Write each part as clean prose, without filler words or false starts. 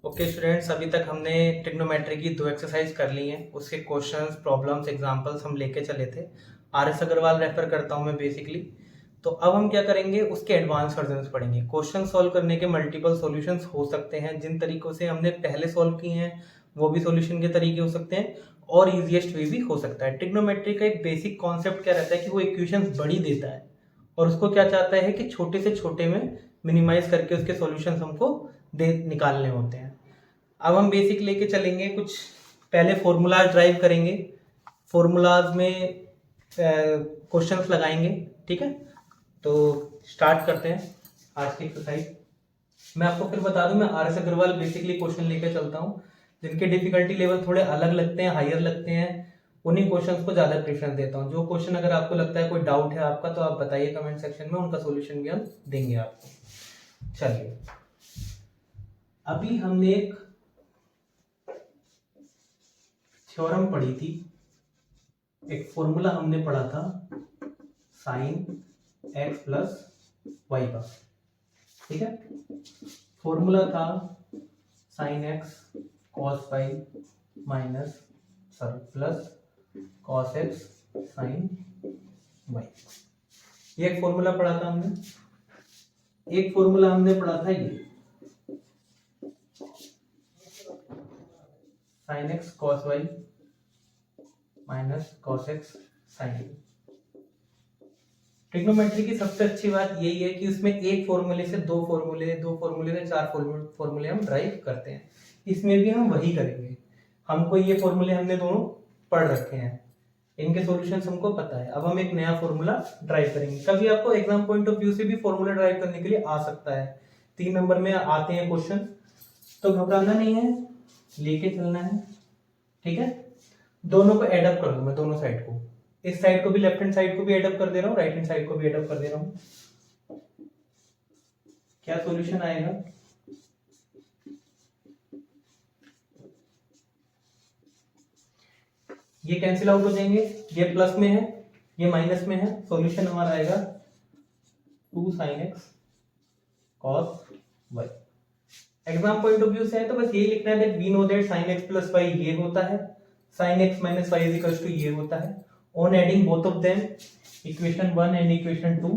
Okay students, अभी तक हमने ट्रिग्नोमेट्री की दो एक्सरसाइज कर ली हैं। उसके क्वेश्चंस, प्रॉब्लम्स, एग्जांपल्स हम लेके चले थे। आर एस अग्रवाल रेफर करता हूं मैं बेसिकली। तो अब हम क्या करेंगे, उसके एडवांस वर्जन्स पढ़ेंगे। क्वेश्चन सॉल्व करने के मल्टीपल सॉल्यूशंस हो सकते हैं। जिन तरीकों से हमने पहले सॉल्व किए हैं वो भी सॉल्यूशन के तरीके हो सकते हैं और इजीएस्ट वे भी हो सकता है। ट्रिग्नोमेट्री का एक बेसिक कॉन्सेप्ट क्या रहता है कि वो इक्वेशंस बड़ी देता है और उसको क्या चाहता है कि छोटे से छोटे में मिनिमाइज करके उसके सॉल्यूशंस हमको दे निकालने होते हैं। अब हम बेसिक लेके चलेंगे। कुछ पहले फॉर्मूलाज ड्राइव करेंगे, फॉर्मूलाज में क्वेश्चंस लगाएंगे। ठीक है, तो स्टार्ट करते हैं आज की एक्सरसाइज। मैं आपको फिर बता दूं, मैं R S Agarwal basically question लेके चलता हूं। जिनके डिफिकल्टी लेवल थोड़े अलग लगते हैं, हायर लगते हैं, उन्हीं क्वेश्चंस को ज्यादा प्रेफरेंस देता हूं। जो क्वेश्चन अगर आपको लगता है कोई डाउट है आपका, तो आप बताइए कमेंट सेक्शन में, उनका सोल्यूशन भी हम देंगे आपको। चलिए, अभी हमने एक थ्योरम पढ़ी थी, एक फॉर्मूला हमने पढ़ा था साइन एक्स प्लस वाई का। ठीक है, फॉर्मूला था sine x cos y minus plus cos x sine y. ये एक फॉर्मूला पढ़ा था हमने। एक फॉर्मूला हमने पढ़ा था ये sine x cos y minus cos x sine. Trigonometry की सबसे अच्छी बात यही है कि उसमें एक फॉर्मूले से दो फॉर्मूले से चार फॉर्मूले हम ड्राइव करते हैं। इसमें भी हम वही करेंगे। हमको ये फॉर्मूले हमने दोनों पढ़ रखे हैं, इनके सॉल्यूशंस हमको पता है। अब हम एक नया फॉर्मूला ड्राइव करेंगे। कभी आपको एग्जाम पॉइंट ऑफ व्यू से भी फॉर्मूला ड्राइव करने के लिए आ सकता है। 3 नंबर में आते हैं क्वेश्चन, तो घबराना नहीं है, लेके चलना है। ठीक है, दोनों को एड अप कर दूं मैं, दोनों साइड को। इस साइड को भी, लेफ्ट हैंड साइड को भी एडअप कर दे रहा हूँ, राइट हैंड साइड को भी एडअप कर दे रहा हूँ। क्या सॉल्यूशन आएगा? ये कैंसिल आउट हो जाएंगे, ये प्लस में है ये माइनस में है। सॉल्यूशन हमारा आएगा 2 sin x cos y। Exam point of view से है तो बस यही लिखना है that we know that sin x plus y ये होता है, sin x minus y is equal to ये होता है। On adding both of them, equation 1 and equation 2,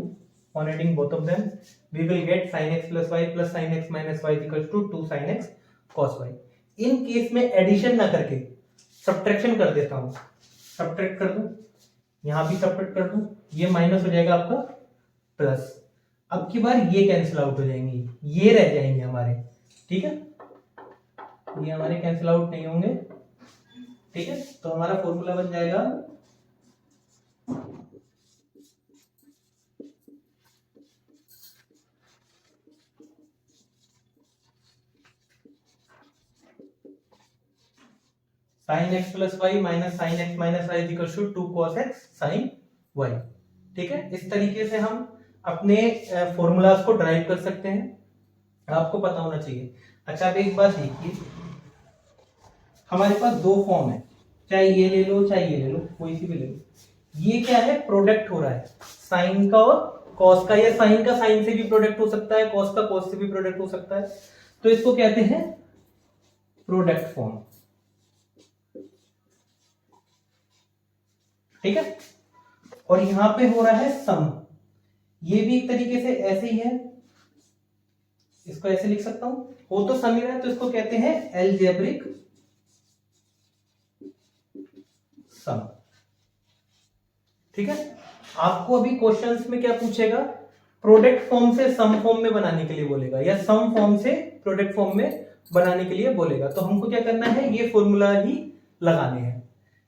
on adding both of them, we will get sin x plus y plus sin x minus y is equal to 2 sin x cos y। In case में addition ना करके subtraction कर देता हूं। Subtract कर दूं, यहां भी सब्ट्रैक्ट कर दूं, ये माइनस हो जाएगा आपका प्लस। अब की बार ये कैंसिल आउट हो जाएंगे, ये रह जाएंगे हमारे। ठीक है, ये हमारे कैंसिल आउट नहीं होंगे। ठीक है, तो हमारा फॉर्मूला बन जाएगा sine x plus y minus sine x minus y equal to 2 cos x sine y. ठीक है, इस तरीके से हम अपने फॉर्मूलाज को ड्राइव कर सकते हैं, आपको पता होना चाहिए। अच्छा, अब एक बात देखिए, हमारे पास दो फॉर्म है, चाहे ये ले लो चाहे ये ले लो, कोई सी भी ले लो। ये क्या है, प्रोडक्ट हो रहा है साइन का और कॉस का, या साइन का साइन से भी प्रोडक्ट हो सकता है, कॉस का कॉस से भी प्रोडक्ट हो सकता है। तो इसको कहते हैं प्रोडक्ट फॉर्म। ठीक है, और यहां पे हो रहा है सम। ये भी एक तरीके से ऐसे ही है, इसको ऐसे लिख सकता हूं, वो तो सम ही रहा है, तो इसको कहते हैं एलजेब्रिक सम। ठीक है, आपको अभी क्वेश्चंस में क्या पूछेगा, प्रोडक्ट फॉर्म से सम फॉर्म में बनाने के लिए बोलेगा, या सम फॉर्म से प्रोडक्ट फॉर्म में बनाने के लिए बोलेगा। तो हमको क्या करना है, ये फॉर्मूला ही लगाने हैं।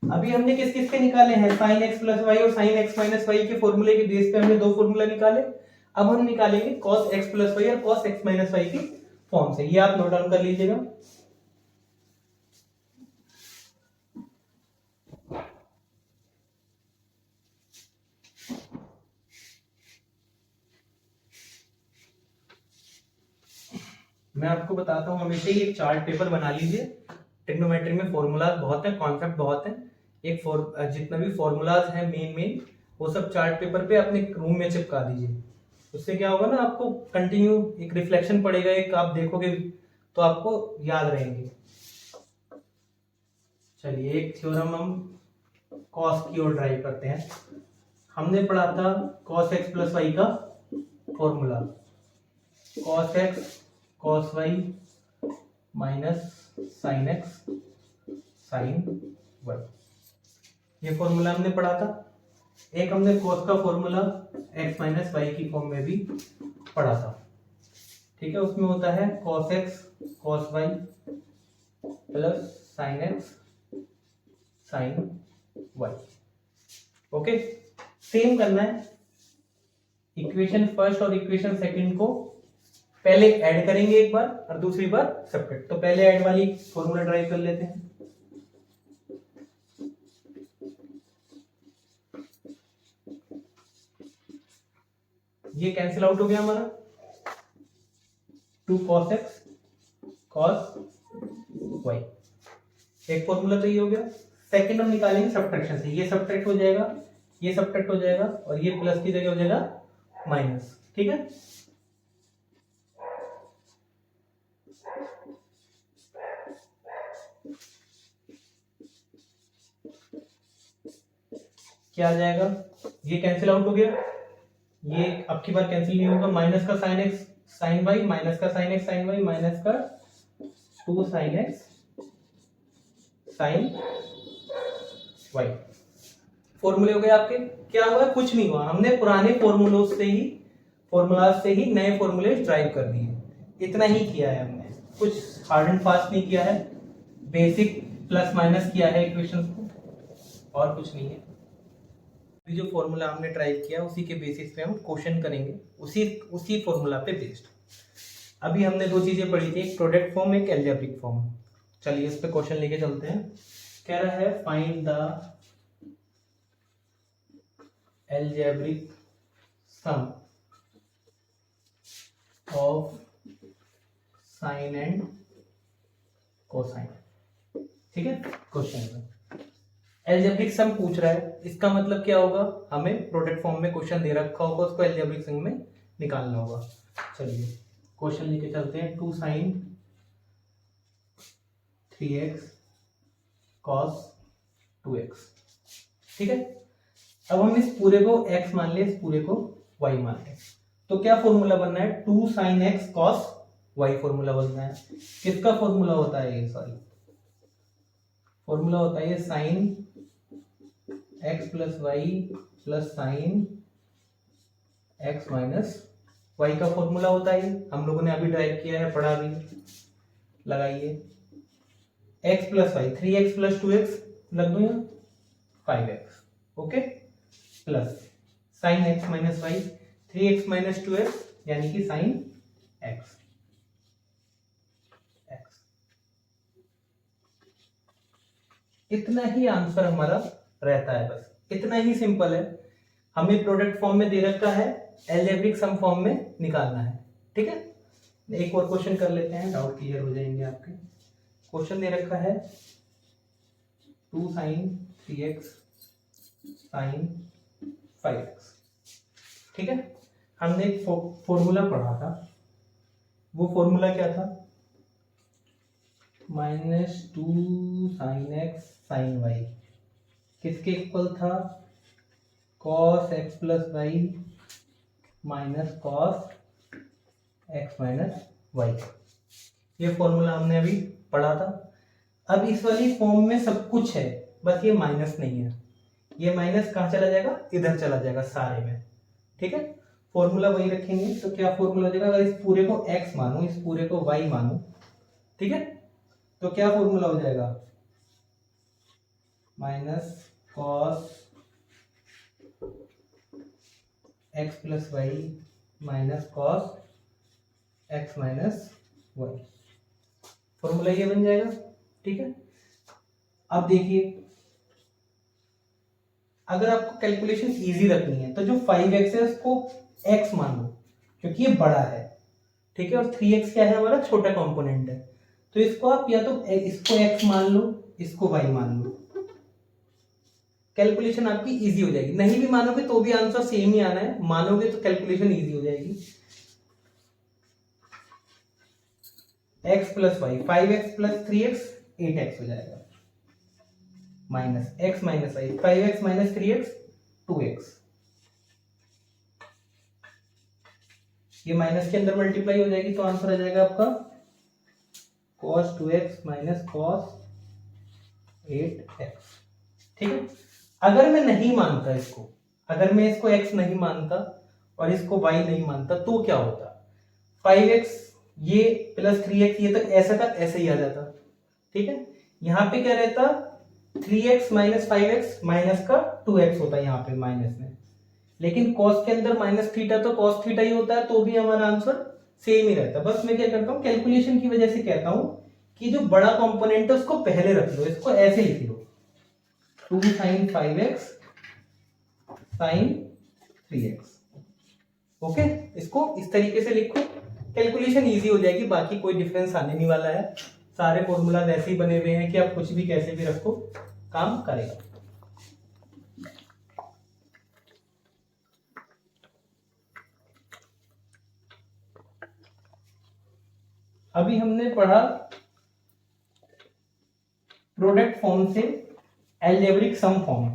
अभी हमने किस किस के निकाले हैं, साइन एक्स प्लस वाई और साइन एक्स माइनस वाई के फॉर्मूले के बेस पे हमने दो फॉर्मूला निकाले। अब हम निकालेंगे कॉस एक्स प्लस वाई और कॉस एक्स माइनस वाई की फॉर्म से। ये आप नोट डाउन कर लीजिएगा। मैं आपको बताता हूं, हमेशा ही एक चार्ट पेपर बना लीजिए। ट्रिग्नोमेट्री में फॉर्मूलाज बहुत है, कॉन्सेप्ट बहुत है। एक जितना भी फॉर्मूलाज है मेन वो सब चार्ट पेपर पे अपने रूम में चिपका दीजिए। उससे क्या होगा ना, आपको कंटिन्यू एक रिफ्लेक्शन पड़ेगा, एक आप देखोगे तो आपको याद रहेंगे। चलिए एक थ्योरम हम कॉस की ओर ड्राइव करते हैं। हमने पढ़ा था कॉस एक्स प्लस वाई का formula, cos x cos y minus sine x sine y, ये फॉर्मूला हमने पढ़ा था। एक हमने कॉस का फॉर्मूला एक्स माइनस वाई की फॉर्म में भी पढ़ा था, ठीक है। उसमें होता है cos x cos y plus sine x sine y. Okay, same करना है। इक्वेशन फर्स्ट और इक्वेशन सेकंड को पहले ऐड करेंगे एक बार और दूसरी बार सब्ट्रैक्ट। तो पहले ऐड वाली फॉर्मूला ड्राइव कर लेते हैं। ये कैंसिल आउट हो गया हमारा, 2 cos x cos y, एक फॉर्मूला तो ये हो गया। सेकंड हम निकालेंगे सब्ट्रैक्शन से, ये सब्ट्रैक्ट हो जाएगा, ये सब्ट्रैक्ट हो जाएगा और ये प्लस की जगह हो जाएगा माइनस, ठीक है। क्या आ जाएगा, ये कैंसिल आउट हो गया, ये अब की बार कैंसिल नहीं होगा। माइनस का sine x sine y minus का sine x sine y minus का 2 साइन एक्स साइन वाई। फॉर्मूले हो गए आपके। क्या हुआ, कुछ नहीं हुआ, हमने पुराने फॉर्मूला से ही नए फॉर्मूले ड्राइव कर दिए। इतना ही किया है हमने, कुछ हार्ड एंड फास्ट नहीं किया है, बेसिक प्लस माइनस किया है इक्वेशंस को, और कुछ नहीं है। जो फॉर्मूला हमने ड्राइव किया उसी के बेसिस पे हम क्वेश्चन करेंगे, उसी फॉर्मूला पे बेस्ड। अभी हमने दो चीजें पढ़ी थी, एक प्रोडक्ट फॉर्म एक एल्जेब्रिक फॉर्म। चलिए इस पे क्वेश्चन लेके चलते हैं। कह रहा है find the algebraic sum of sine and cosine, ठीक है। क्वेश्चन में एल्जेब्रिक सम पूछ रहा है, इसका मतलब क्या होगा, हमें प्रोडक्ट फॉर्म में क्वेश्चन दे रखा होगा, उसको एल्जेब्रिक सम में निकालना होगा। चलिए क्वेश्चन लेके चलते हैं। 2 sin 3x cos 2x, ठीक है। अब हम इस पूरे को x मान ले, इस पूरे को y मान ले, तो क्या फॉर्मूला बनना है, 2 sin x cos y formula बनना है। किसका फॉर्मूला होता है ये, सॉरी फॉर्मूला होता है ये sine x plus y plus sine x minus y का फॉर्मूला होता है। हम लोगों ने अभी ड्राइव किया है, पढ़ा भी, लगाइए x plus Y 3x plus 2x लग दो यहाँ 5x, okay, plus sine x minus y 3x minus 2x यानी कि साइन x। इतना ही आंसर हमारा रहता है, बस इतना ही सिंपल है। हमें प्रोडक्ट फॉर्म में दे रखा है, एल्जेब्रिक सम फॉर्म में निकालना है, ठीक है। एक और क्वेश्चन कर लेते हैं, डाउट क्लियर हो जाएंगे आपके। क्वेश्चन दे रखा है 2 sin 3x sin 5x, ठीक है। हमने एक फॉर्मूला पढ़ा था, वो फॉर्मूला क्या था, -2 sin x sin y किसके इक्वल था, cos x plus y minus cos x minus y. ये फॉर्मूला हमने अभी पढ़ा था। अब इस वाली फॉर्म में सब कुछ है, बस ये माइनस नहीं है। ये माइनस कहाँ चला जाएगा, इधर चला जाएगा सारे में, ठीक है। फॉर्मूला वही रखेंगे, तो क्या फॉर्मूला हो जाएगा, अगर इस पूरे को x मानो, इस पूरे को y मानो, ठीक है, तो क्या फॉर्मूला हो जाएगा, minus cos x plus y minus cos x minus y, formula ये बन जाएगा, ठीक है। अब देखिए, अगर आपको कैलकुलेशन इजी रखनी है तो जो 5x है उसको x मान लो, क्योंकि ये बड़ा है, ठीक है, और 3x क्या है, हमारा छोटा कंपोनेंट है। तो इसको आप या तो इसको x मान लो, इसको y मान लो, कैलकुलेशन आपकी इजी हो जाएगी। नहीं भी मानोगे तो भी आंसर सेम ही आना है, मानोगे तो कैलकुलेशन इजी हो जाएगी। x plus Y 5x plus 3x 8x हो जाएगा, minus x minus y 5x minus 3x 2x, ये माइनस के अंदर मल्टीप्लाई हो जाएगी तो आंसर आ जाएगा आपका cos 2x minus cos 8x। ठीक है, अगर मैं नहीं मानता इसको, अगर मैं इसको x नहीं मानता और इसको y नहीं मानता तो क्या होता, 5x ये प्लस 3x ये तो ऐसा का ऐसे ही आ जाता। ठीक है, यहाँ पे क्या रहता 3x माइनस 5x माइनस का 2x होता है यहाँ पे माइनस में, लेकिन cos के अंदर माइनस थीटा तो cos थीटा ही होता है, तो भी हमारा आंसर सेम ही रहता है। बस मैं क्या करता हूँ कैलकुलेशन की वजह से कहता हूँ कि जो बड़ा कंपोनेंट है उसको पहले रख लो, इसको ऐसे लिख लो 2 sin 5x sin 3x। Okay, इसको इस तरीके से लिखो, कैलकुलेशन इजी हो जाएगी, बाकी कोई डिफरेंस आने नहीं वाला है, सारे फॉर्मूला ऐसे ही बने हुए हैं कि आप कुछ भी कैसे भी रखो काम करेगा। अभी हमने पढ़ा प्रोडक्ट फॉर्म से algebraic sum form.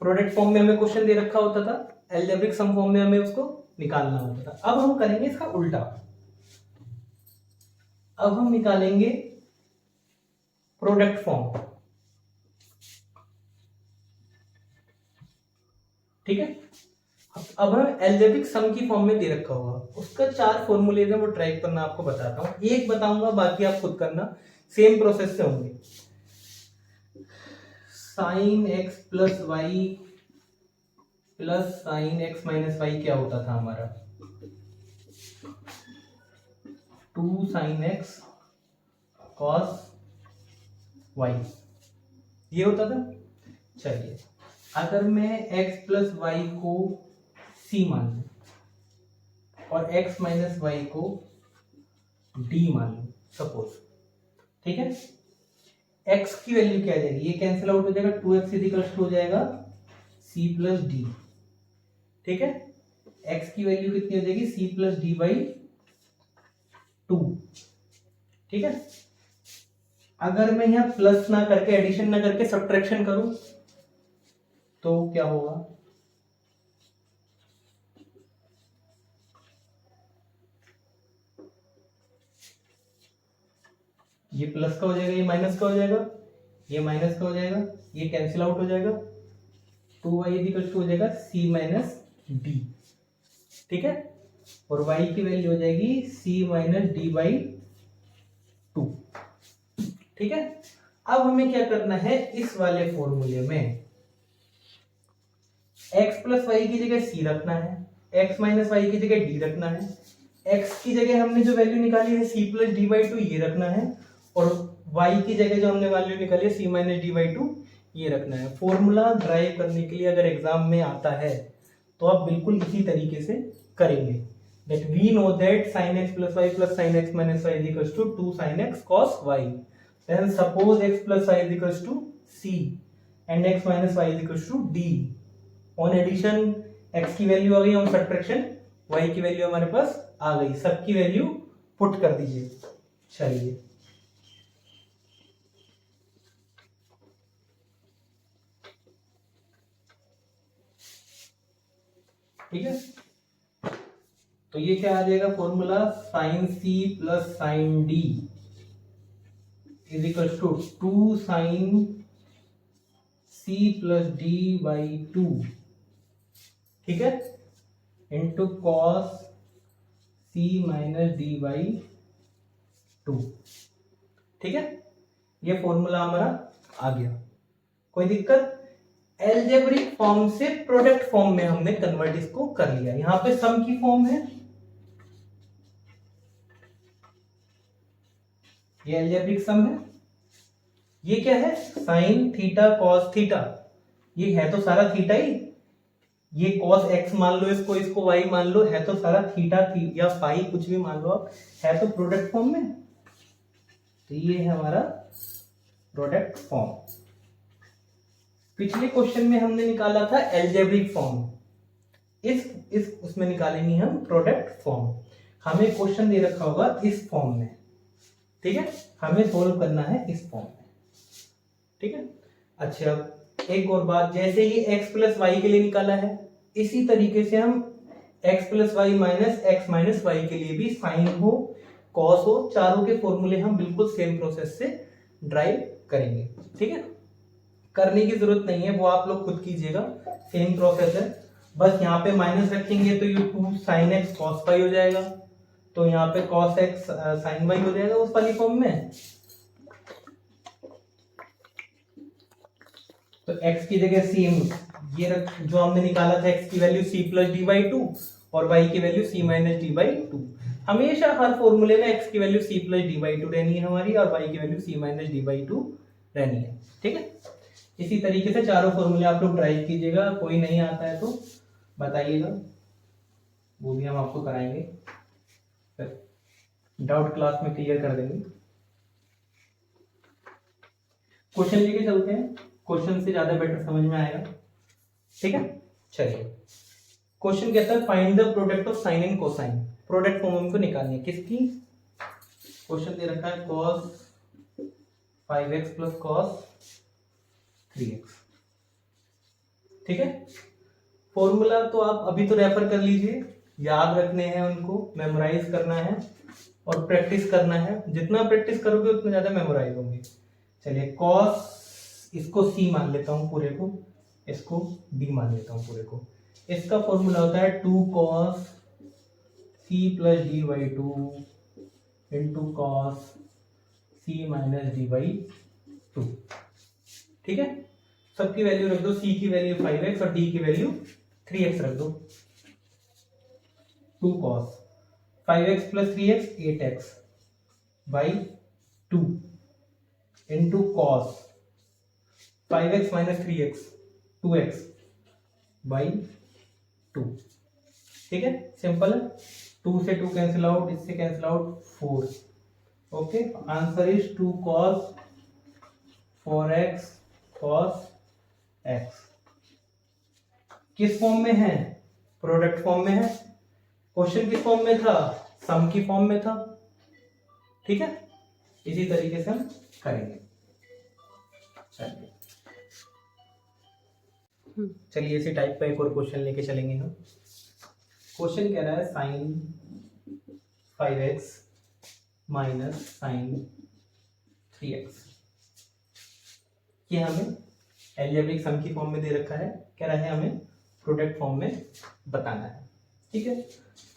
Product form में हमें क्वेश्चन दे रखा होता था, अलजेब्रिक सम फॉर्म में हमें उसको निकालना होता था। अब हम करेंगे इसका उल्टा, अब हम निकालेंगे प्रोडक्ट फॉर्म। ठीक है, अब हमें अलजेब्रिक सम की फॉर्म में दे रखा होगा, उसका 4 फॉर्मूले है वो ट्राई करना आपको बताता हूं, एक बताऊंगा बाकी आप खुद करना, सेम प्रोसेस से होंगे। Sine x plus y plus sine x minus y क्या होता था हमारा 2 साइन एक्स कॉस वाई, ये होता था। चलिए, अगर मैं x प्लस वाई को c मान लूं और x माइनस वाई को d मान लूं सपोज, ठीक है, x की वैल्यू क्या आ जाएगी, ये कैंसिल आउट हो जाएगा, 2x इक्वल्स टू हो जाएगा c प्लस डी। ठीक है, x की वैल्यू कितनी हो जाएगी c प्लस डी बाई 2। ठीक है, अगर मैं यहां प्लस ना करके एडिशन ना करके सब्ट्रैक्शन करूं तो क्या होगा, ये प्लस का हो जाएगा, ये माइनस का हो जाएगा, ये माइनस का हो जाएगा, ये कैंसिल आउट हो जाएगा, 2y इक्वल टू हो जाएगा c माइनस डी। ठीक है, और y की वैल्यू हो जाएगी c माइनस डी बाई 2। ठीक है, अब हमें क्या करना है, इस वाले फॉर्मूले में x प्लस वाई की जगह c रखना है, x माइनस वाई की जगह d रखना है, x की जगह हमने जो वैल्यू निकाली है c प्लस डी बाई 2 ये रखना है, और y की जगह जो हमने वैल्यू निकाली है c माइनस डी बाई 2 ये रखना है। फॉर्मूला ड्राइव करने के लिए अगर एग्जाम में आता है तो आप बिल्कुल इसी तरीके से करेंगे, that we know that sin x plus y plus sin x minus y is equals to 2 sin x cos y, then suppose x plus y is equals to c and x minus y is equals to d। On addition x की value आ गई, on subtraction y की value हमारे पास आ गई, सबकी value put कर दीजिए। चलिए, ठीक है, तो ये क्या आ जाएगा formula, sine C plus sine D is equal to 2 sine C plus D by 2, ठीक है, into cos C minus D by 2। ठीक है, ये फॉर्मूला हमारा आ गया, कोई दिक्कत। एल्जेब्रिक फॉर्म से प्रोडक्ट फॉर्म में हमने कन्वर्ट इसको कर लिया, यहां पे सम की फॉर्म है, ये एल्जेब्रिक सम है, ये क्या है साइन थीटा कॉस थीटा, ये है तो सारा थीटा ही, ये कॉस एक्स मान लो इसको, इसको वाई मान लो, है तो सारा थीटा या फाई कुछ भी मान लो आप, है तो प्रोडक्ट फॉर्म में, तो ये है हमारा प्रोडक्ट फॉर्म। पिछले क्वेश्चन में हमने निकाला था एल्जेब्रिक फॉर्म, इस उसमें निकालेंगे हम प्रोडक्ट फॉर्म। हमें क्वेश्चन दे रखा होगा इस फॉर्म में, ठीक है, हमें सोल्व करना है इस फॉर्म में, ठीक है। अच्छा, अब एक और बात, जैसे ही x प्लस वाई के लिए निकाला है, इसी तरीके से हम x plus y minus x minus y के लिए भी साइन हो कॉस हो, चारों के फॉर्मूले हम बिल्कुल सेम प्रोसेस से ड्राइव करेंगे, ठीक है। करने की जरूरत नहीं है, वो आप लोग खुद कीजिएगा, सेम प्रोसेस है। बस यहाँ पे माइनस रखेंगे तो ये 2 साइन एक्स कॉस वाई हो जाएगा, तो यहाँ पे कॉस एक्स साइन वाई हो जाएगा उस वाली फॉर्म में। तो x की जगह सेम ये रख, जो हमने निकाला था x की value c plus D by to और y की value c minus D by to. हमेशा हर फॉर्मूले में x की value c plus D by to रहनी है हमारी, और y की value c minus D by to रहनी है, ठीक है। इसी तरीके से चारों फॉर्मूले आप लोग ड्राइव कीजिएगा, कोई नहीं आता है तो बताइएगा, वो भी हम आपको कराएंगे, डाउट क्लास में क्लियर कर देंगे। क्वेश्चन लेके चलते हैं, क्वेश्चन से ज्यादा बेटर समझ में आएगा, ठीक है। चलिए, क्वेश्चन कहता है find the product of sine and cosine. Product form हमको निकालनी है किसकी, क्वेश्चन दे रखा है cos 5x plus cos 3x, ठीक है। फॉर्मूला तो आप अभी तो रेफर कर लीजिए, याद रखने हैं उनको, मेमोराइज करना है और प्रैक्टिस करना है, जितना प्रैक्टिस करोगे उतना ज्यादा मेमोराइज होंगे। चलिए, cos, इसको c मान लेता हूं पूरे को, इसको d मान लेता हूं पूरे को। इसका फॉर्मूला होता है 2 cos c plus D by two into cos c minus D by two, ठीक है। सबकी वैल्यू रख दो, c की वैल्यू 5x और d की वैल्यू 3x रख दो। 2 cos 5x plus 3x 8x by 2 into cos 5x minus 3x 2x by 2, ठीक है। सिंपल है, 2 से 2 कैंसिल आउट, इससे cancel out 4, okay. Answer is 2 cos 4x cos x। किस फॉर्म में है, प्रोडक्ट फॉर्म में है। क्वेश्चन किस फॉर्म में था, सम की फॉर्म में था, ठीक है। इसी तरीके से हम करेंगे। चलिए, इसी टाइप का एक और क्वेश्चन लेके चलेंगे हम। क्वेश्चन कह रहा है sign 5x minus sign 3x, ये हमें एल्जेब्रिक सम की फॉर्म में दे रखा है, कह रहा है हमें प्रोडक्ट फॉर्म में बताना है, ठीक है।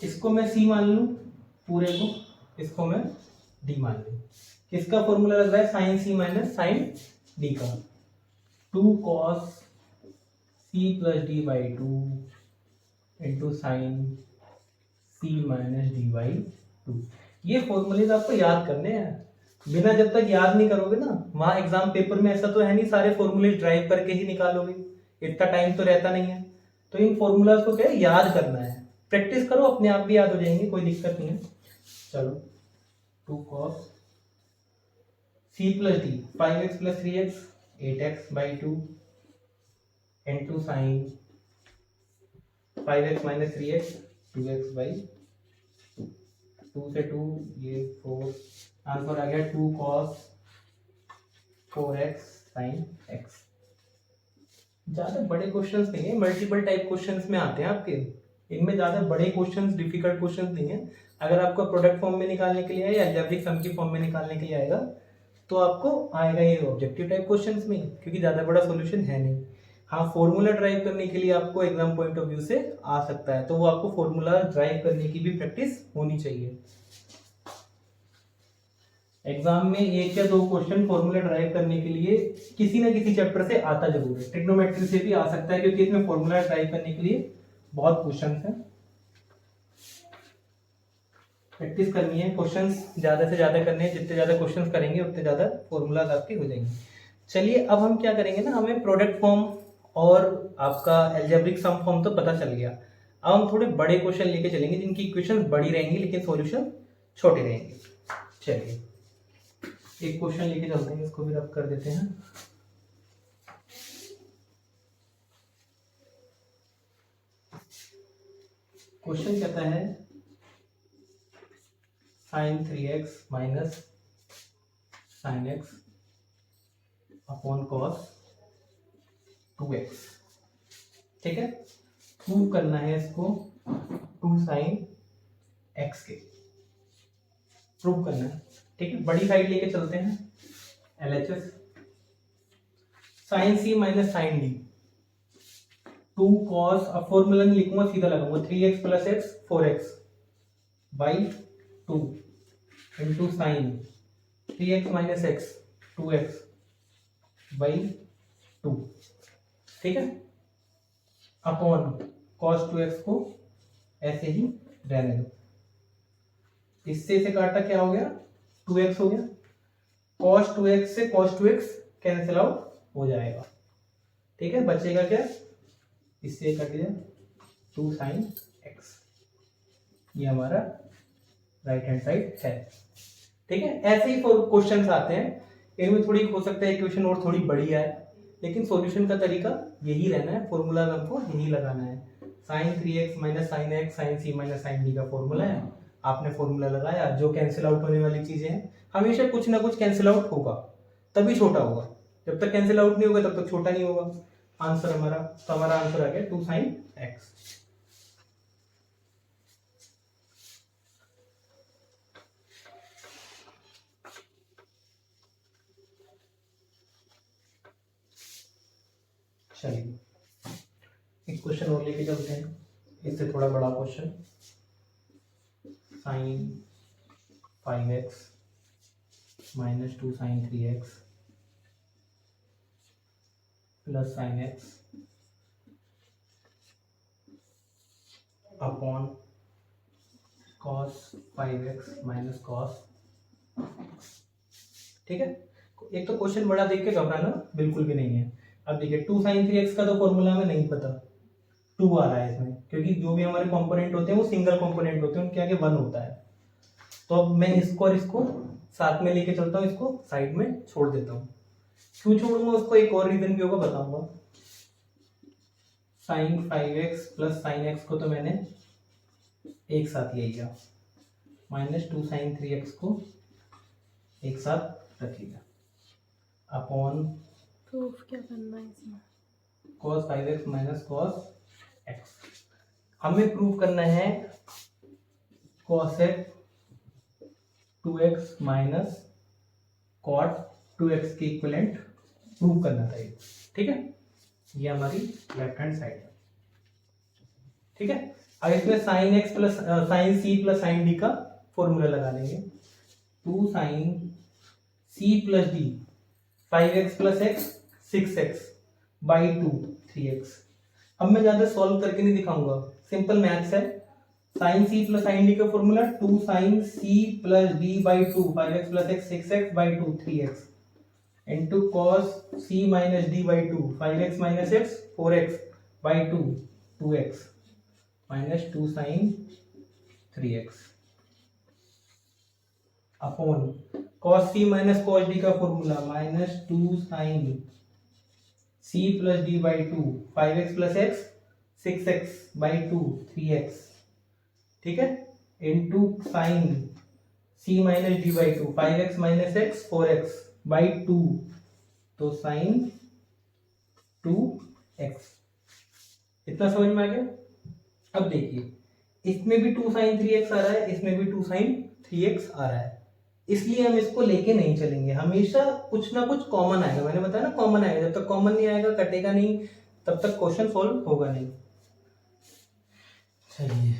इसको मैं c मान लूं पूरे को, इसको मैं d मान लूं। किसका फॉर्मूला लग रहा है, sine c minus sine d का। 2 cos c plus D by two into sine c minus D by two. ये फॉर्मूले आपको याद करने हैं, बिना जब तक याद नहीं करोगे ना, वहां एग्जाम पेपर में ऐसा तो है नहीं सारे फॉर्मूले ड्राइव करके ही निकालोगे, इतना टाइम तो रहता नहीं है। तो इन फॉर्मूलाज को क्या है, याद करना है, प्रैक्टिस करो, अपने आप भी याद हो जाएंगे, कोई दिक्कत नहीं है। चलो, 2 cos c plus D 5x plus 3x 8x by 2 into sign 5x minus 3x 2x by 2 से 2 ये 4, आंसर आ गया 2 cos 4x साइन x। ज्यादा बड़े क्वेश्चंस नहीं है, मल्टीपल टाइप क्वेश्चंस में आते हैं आपके, इनमें ज्यादा बड़े क्वेश्चंस, डिफिकल्ट क्वेश्चंस नहीं है। अगर आपको प्रोडक्ट फॉर्म में निकालने के लिए है या अलजेब्रिक सम की फॉर्म में निकालने के लिए आएगा, तो आपको आएगा ये ऑब्जेक्टिव टाइप क्वेश्चंस में, क्योंकि ज्यादा बड़ा सॉल्यूशन है नहीं। हाँ, फॉर्मूला ड्राइव करने के लिए आपको एग्जाम पॉइंट ऑफ व्यू से आ सकता है, तो वो आपको फॉर्मूला ड्राइव करने की भी प्रैक्टिस होनी चाहिए। एग्जाम में 1 या 2 क्वेश्चन फॉर्मूला ड्राइव करने के लिए किसी ना किसी चैप्टर से आता जरूर है, ट्रिग्नोमेट्री से भी आ सकता है, क्योंकि इसमें फॉर्मूला ड्राइव करने के लिए बहुत क्वेश्चंस हैं। प्रैक्टिस करनी है, क्वेश्चंस ज्यादा से ज्यादा करने हैं, जितने ज्यादा क्वेश्चंस करेंगे उतने ज्यादा फॉर्मूलाज आपके हो जाएंगे। चलिए, अब हम क्या करेंगे ना, हमें प्रोडक्ट फॉर्म और आपका एल्जेब्रिक सम फॉर्म तो पता चल गया। अब हम थोड़े बड़े क्वेश्चन लेके चलेंगे जिनकी इक्वेशंस बड़ी रहेंगी लेकिन सॉल्यूशन छोटे रहेंगे। चलिए, एक क्वेश्चन लेके चलते हैं, इसको भी रब कर देते हैं। क्वेश्चन कहता है sine 3x minus sine x upon cos 2x। ठीक है, प्रूव करना है इसको 2 साइन x के, प्रूव करना है। ठीक है, बड़ी साइड लेके चलते हैं, LHS sine c minus sine d 2 cos, अब फॉर्मूला नहीं लिखूंगा, सीधा लगाऊंगा 3x plus x 4x by 2 into sine 3x minus x 2x by 2। ठीक है, अपॉन cos 2x को ऐसे ही रहने दो, इससे इसे काटा क्या हो गया 2x हो गया, cos 2x से cos 2x कैंसिल आउट हो जाएगा। ठीक है, बचेगा क्या, इससे कट गया 2 साइन x, ये हमारा राइट हैंड साइड है। ठीक है, ऐसे ही क्वेश्चंस आते हैं, इनमें थोड़ी हो सकता है इक्वेशन और थोड़ी बड़ी आए, लेकिन सॉल्यूशन का तरीका यही रहना है, फॉर्मूला हमको यही लगाना है। Sine 3x minus sine x sine c minus sine d का फॉर्मूला है, आपने फॉर्मूला लगाया, जो कैंसिल आउट होने वाली चीजें हैं, हमेशा कुछ ना कुछ कैंसिल आउट होगा, तभी छोटा होगा, जब तक कैंसिल आउट नहीं होगा तब तक छोटा नहीं होगा। आंसर हमारा, तो हमारा आंसर आ गया 2 साइन x। चलिए एक क्वेश्चन और लेके चलते हैं, इससे थोड़ा बड़ा question. Sine 5x minus 2 sine 3x plus sine x upon cos 5x minus cos। ठीक है, एक तो क्वेश्चन बड़ा देख के घबराना बिल्कुल भी नहीं है। अब देखिए 2 साइन 3x का तो फॉर्मूला हमें नहीं पता, 2 आ रहा है इसमें, क्योंकि जो भी हमारे कंपोनेंट होते हैं वो सिंगल कंपोनेंट होते हैं, उनके आगे 1 होता है। तो अब मैं इसको और इसको साथ में लेके चलता हूँ, इसको साइड में छोड़ देता हूँ। क्यों छोड़ूंगा उसको, एक और रीजन भी होगा, बताऊंगा। Sign 5x plus sine x को तो मैंने एक साथ ले लिया, माइनस 2 साइन 3x को एक साथ रख लिया, अपॉन प्रूफ क्या करना है इसमें, cos 5x minus cos x। हमें प्रूव करना है cosec 2x minus cot 2x के इक्विवेलेंट प्रूव करना था ये। ठीक है, ये हमारी लेफ्ट हैंड साइड है। ठीक है, अब इसमें sine x plus sine c plus sine d का फॉर्मूला लगा लेंगे। 2 sine c plus d 5x plus x 6x by 2 3x। अब मैं ज्यादा सॉल्व करके नहीं दिखाऊंगा, सिंपल मैथ्स है। Sine c plus sine d का formula 2 sine c plus d by 2 5x plus x 6x by 2 3x into cos c minus d by 2 5x minus x 4x by 2 2x minus 2 sine 3x upon cos c minus cos d का formula minus 2 sine c plus d by 2 5x plus x 6x by 2 3x। ठीक है, into sine c minus d by 2 5x minus x 4x by 2, तो sign 2x। इतना समझ में आ गया। अब देखिए, इसमें भी 2 साइन 3x आ रहा है, इसमें भी 2 साइन 3x आ रहा है, इसलिए हम इसको लेके नहीं चलेंगे, हमेशा कुछ ना कुछ कॉमन आएगा। मैंने बताया ना कॉमन आएगा, जब तक कॉमन नहीं आएगा, कटेगा नहीं, तब तक क्वेश्चन सॉल्व होगा नहीं। चलिए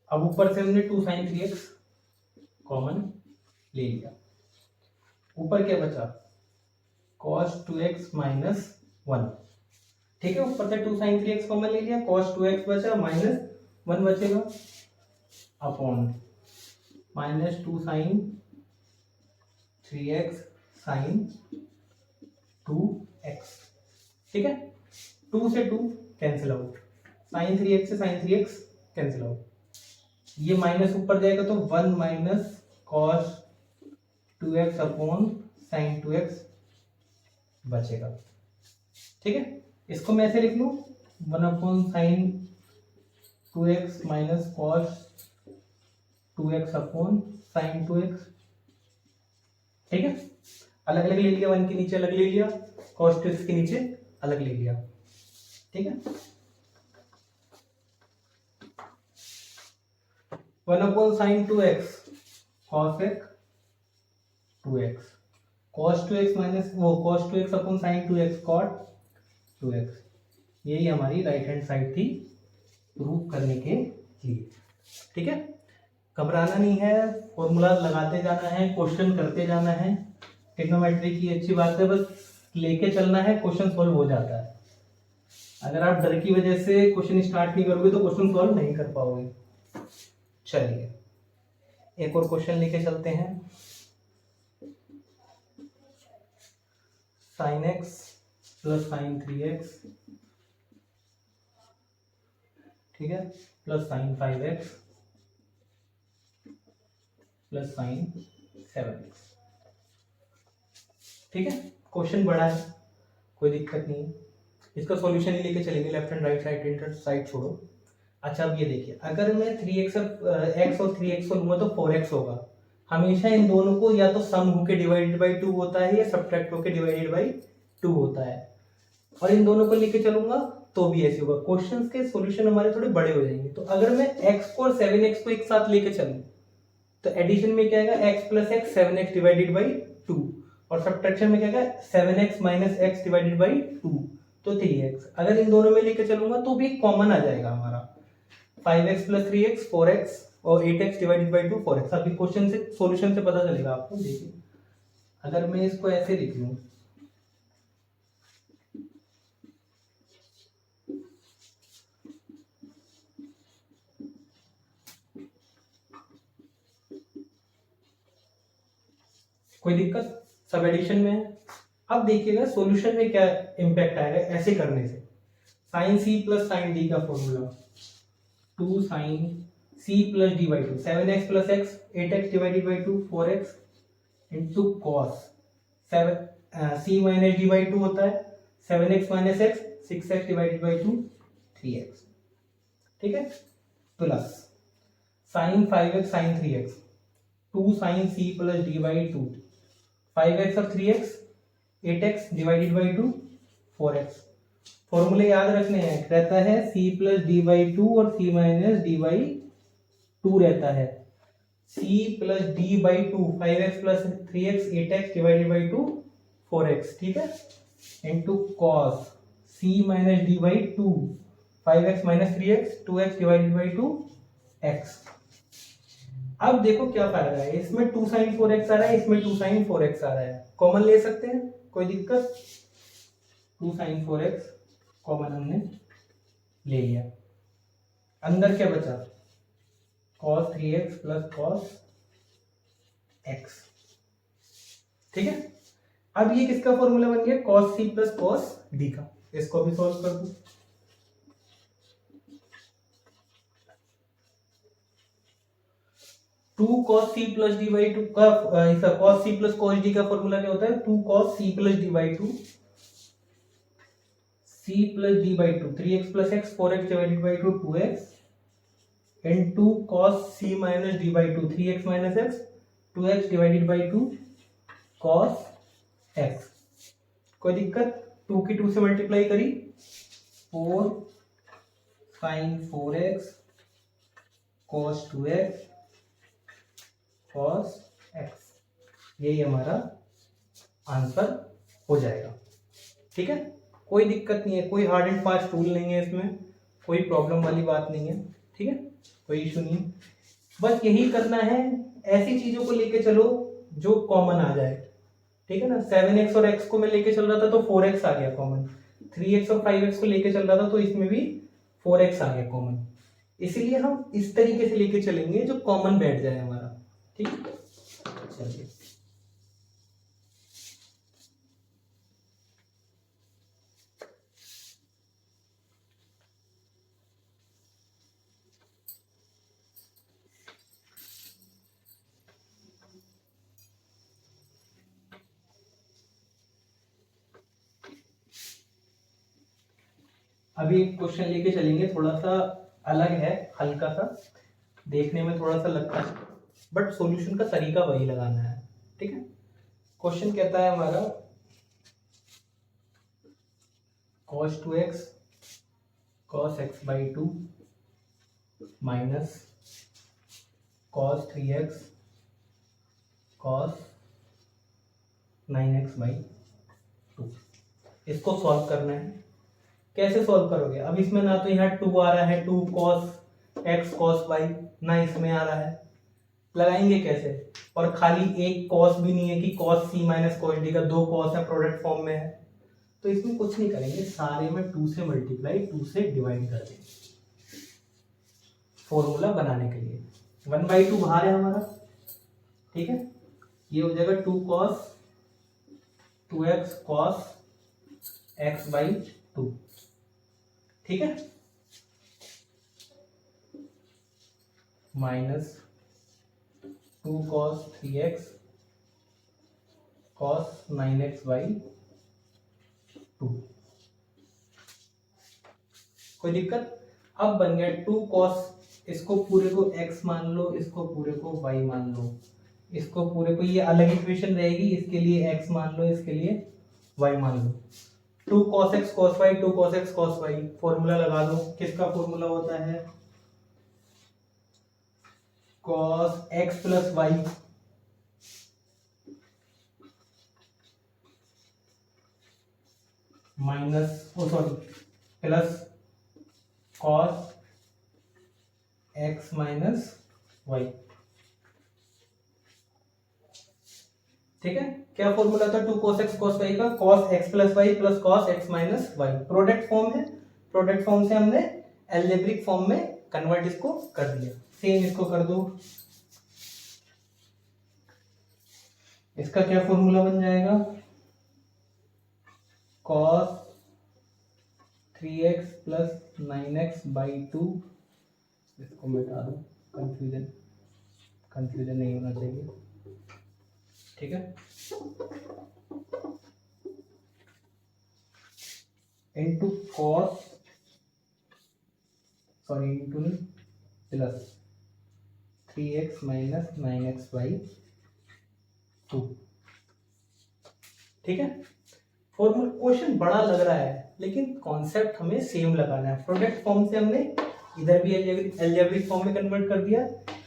अब ऊपर से हमने 2 साइन 3x कॉमन ले लिया, ऊपर क्या बचा cos 2x माइनस 1। ठीक है, ऊपर से 2 साइन 3x कॉमन ले लिया, cos 2x बचा माइनस 1 बचेगा, upon minus 2 sine 3x sign 2x। ठीक है, 2 से 2 कैंसिल आउट, साइन 3x से साइन 3x कैंसिल आउट, ये माइनस ऊपर जाएगा तो 1 minus cos 2x upon sine 2x बचेगा। ठीक है, इसको मैं ऐसे लिख लूँ 1 sine 2x minus cos 2x upon sine 2x। ठीक है, अलग अलग ले लिया, 1 के नीचे अलग ले लिया, cos 2x के नीचे अलग ले लिया। ठीक है, 1 sine 2x cos x 2x, cos 2x minus वो cos 2x upon sine 2x cot 2x। यही हमारी राइट हैंड साइड थी प्रूव करने के लिए। ठीक है, घबराना नहीं है, फॉर्मूला लगाते जाना है, क्वेश्चन करते जाना है। ट्रिग्नोमेट्री की अच्छी बात है, बस लेके चलना है, क्वेश्चन सॉल्व हो जाता है। अगर आप डर की वजह से क्वेश्चन स्टार्ट नहीं करोगे तो क्वेश्चन सॉल्व नहीं कर पाओगे। चलिए एक और क्वेश्चन लेके चलते हैं। Sign x plus sign 3x, ठीक है, plus sine 5x plus sign 7x। ठीक है, क्वेश्चन बड़ा है, कोई दिक्कत नहीं है, इसका सॉल्यूशन ही लेके चलेंगे, left and right side inter side छोड़ो। अच्छा अब ये देखिए, अगर मैं 3x x और 3x को लूंगा तो 4x होगा। हमेशा इन दोनों को या तो सम होके डिवाइडेड बाई 2 होता है या सब्ट्रैक्ट होके डिवाइडेड बाई 2 होता है, और इन दोनों को लेके चलूंगा तो भी ऐसे होगा। क्वेश्चंस के सॉल्यूशन हमारे थोड़े बड़े हो जाएंगे। तो अगर मैं x को और 7x को एक साथ लेके चलूं तो एडिशन में क्या आएगा, x plus x 7x divided by 2, और सब्ट्रैक्शन में क्या आएगा 7x minus x divided by 2, तो 3x। अगर इन दोनों में लेके चलूंगा तो भी कॉमन आ जाएगा हमारा, 5x प्लस 3x 4x और 8x डिवाइडेड बाई 2 4x। अभी क्वेश्चन से सॉल्यूशन से पता चलेगा आपको। देखिए अगर मैं इसको ऐसे लिख लूं, कोई दिक्कत, सब एडिशन में है। अब देखिएगा सॉल्यूशन में क्या इंपैक्ट आएगा ऐसे करने से। साइन सी प्लस साइन डी का formula 2 sine C plus D by 2, 7x plus x 8x divided by 2 4x into cos 7 c minus D by 2 होता है 7x minus x 6x divided by 2 3x। ठीक है, plus sine 5x sine 3x 2 sine C plus D by 2, 5x और 3x 8x divided by 2 4x। फॉर्मूले याद रखने हैं, रहता है c प्लस डी बाई 2 और c माइनस डी बाई 2 रहता है। c plus D by 2 5x plus 3x 8x divided by 2 4x। ठीक है, into cos c minus D by 2 5x minus 3x 2x divided by 2 x। अब देखो क्या फायदा है, इसमें 2 साइन 4x आ रहा है, इसमें 2 साइन 4x आ रहा है, कॉमन ले सकते हैं, कोई दिक्कत। 2 साइन 4x कॉमन हमने ले लिया, अंदर क्या बचा cos 3x plus cos x। ठीक है, अब ये किसका फॉर्मूला बन गया, cos c plus cos d का। इसको भी सॉल्व कर दूं, two cos C plus D by 2 का cos c plus cos d का फॉर्मूला क्या होता है, 2 cos c plus D by 2 c plus D by 2 3x plus x 4x divided by 2 2x into cos c minus D by 2 3x minus x 2x divided by 2 cos x। कोई दिक्कत, 2 की 2 से multiply करी 4 sin 4x cos 2x cos x, यही हमारा answer हो जाएगा। ठीक है, कोई दिक्कत नहीं है, कोई हार्ड एंड फास्ट रूल नहीं है इसमें, कोई प्रॉब्लम वाली बात नहीं है। ठीक है, कोई इशू नहीं है, बस यही करना है, ऐसी चीजों को लेके चलो जो कॉमन आ जाए। ठीक है ना, 7x और x को मैं लेके चल रहा था तो 4x आ गया कॉमन, 3x और 5x को लेके चल रहा था तो इसमें भी 4x आ गया कॉमन। इसीलिए हम इस तरीके से लेके चलेंगे जो कॉमन बैठ जाए हमारा। ठीक है, चलिए अभी एक क्वेश्चन लेके चलेंगे, थोड़ा सा अलग है, हल्का सा देखने में थोड़ा सा लगता है, बट सॉल्यूशन का तरीका वही लगाना है। ठीक है, क्वेश्चन कहता है हमारा cos 2x cos x by 2 minus cos 3x cos 9x by 2, इसको सॉल्व करना है। कैसे सॉल्व करोगे? अब इसमें ना तो यहाँ 2 आ रहा है, 2 cos x cos y, ना इसमें आ रहा है, लगाएंगे कैसे? और खाली एक cos भी नहीं है कि cos c minus cos d का 2 cos है, प्रोडक्ट फॉर्म में है, तो इसमें कुछ नहीं करेंगे, सारे में 2 से मल्टीप्लाई 2 से डिवाइड कर देंगे फॉर्मूला बनाने के लिए। 1/2 बाहर है हमारा, ठीक है, ये हो जाएगा 2 cos 2x cos x by 2, ठीक है, minus 2 cos 3x cos 9x by 2। कोई दिक्कत? अब बन गया 2 cos, इसको पूरे को x मान लो, इसको पूरे को y मान लो, इसको पूरे को, ये अलग इक्वेशन रहेगी, इसके लिए x मान लो, इसके लिए y मान लो। 2 cos x cos y, 2 cos x cos y, formula लगा दो। किसका फॉर्मूला होता है? cos x plus y minus plus cos x minus y, ठीक है। क्या फॉर्मूला था 2 cos x cos y का? cos x plus y plus cos x minus y, product form है, प्रोडक्ट फॉर्म से हमने एल्जेब्रिक फॉर्म में कन्वर्ट इसको कर दिया। सेम इसको कर दो, इसका क्या फॉर्मूला बन जाएगा? cos 3x plus 9x by 2, इसको मिटा दो, कंफ्यूजन नहीं होना चाहिए, ठीक है, into cos, into plus 3x minus 9x by 2, ठीक है। फॉर्मूला क्वेश्चन बड़ा लग रहा है, लेकिन कॉन्सेप्ट हमें सेम लगाना है। प्रोडक्ट फॉर्म से हमने इधर भी एल्जेब्रिक फॉर्म में कन्वर्ट कर दिया,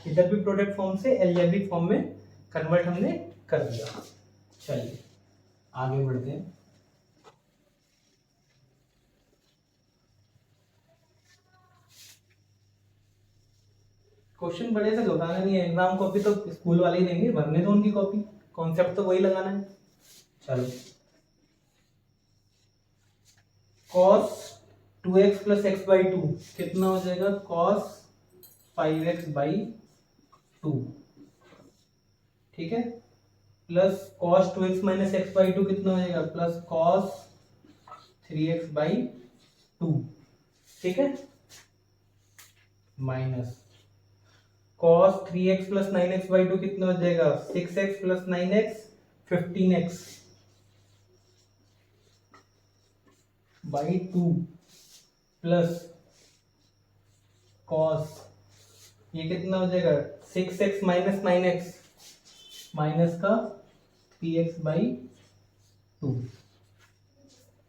इधर भी प्रोडक्ट फॉर्म से एल्जेब्रिक फॉर्म में कन्वर्ट हमने कर दिया। चलिए आगे बढ़ते हैं। क्वेश्चन बड़े से घबराना नहीं है, एग्जाम कॉपी तो स्कूल वाले ही देंगे, भरने दो उनकी कॉपी, कॉन्सेप्ट तो वही लगाना है। चलो, cos 2x plus x by 2 कितना हो जाएगा? cos 5x बाई 2, ठीक है, plus cos 2x minus x by 2 कितना हो जाएगा? प्लस cos 3x बाई 2, ठीक है, minus cos 3x plus 9x by 2 कितना हो जाएगा? 6x plus 9x 15x by 2 plus cos, ये कितना हो जाएगा? 6x माइनस 9x माइनस का 3x बाई 2,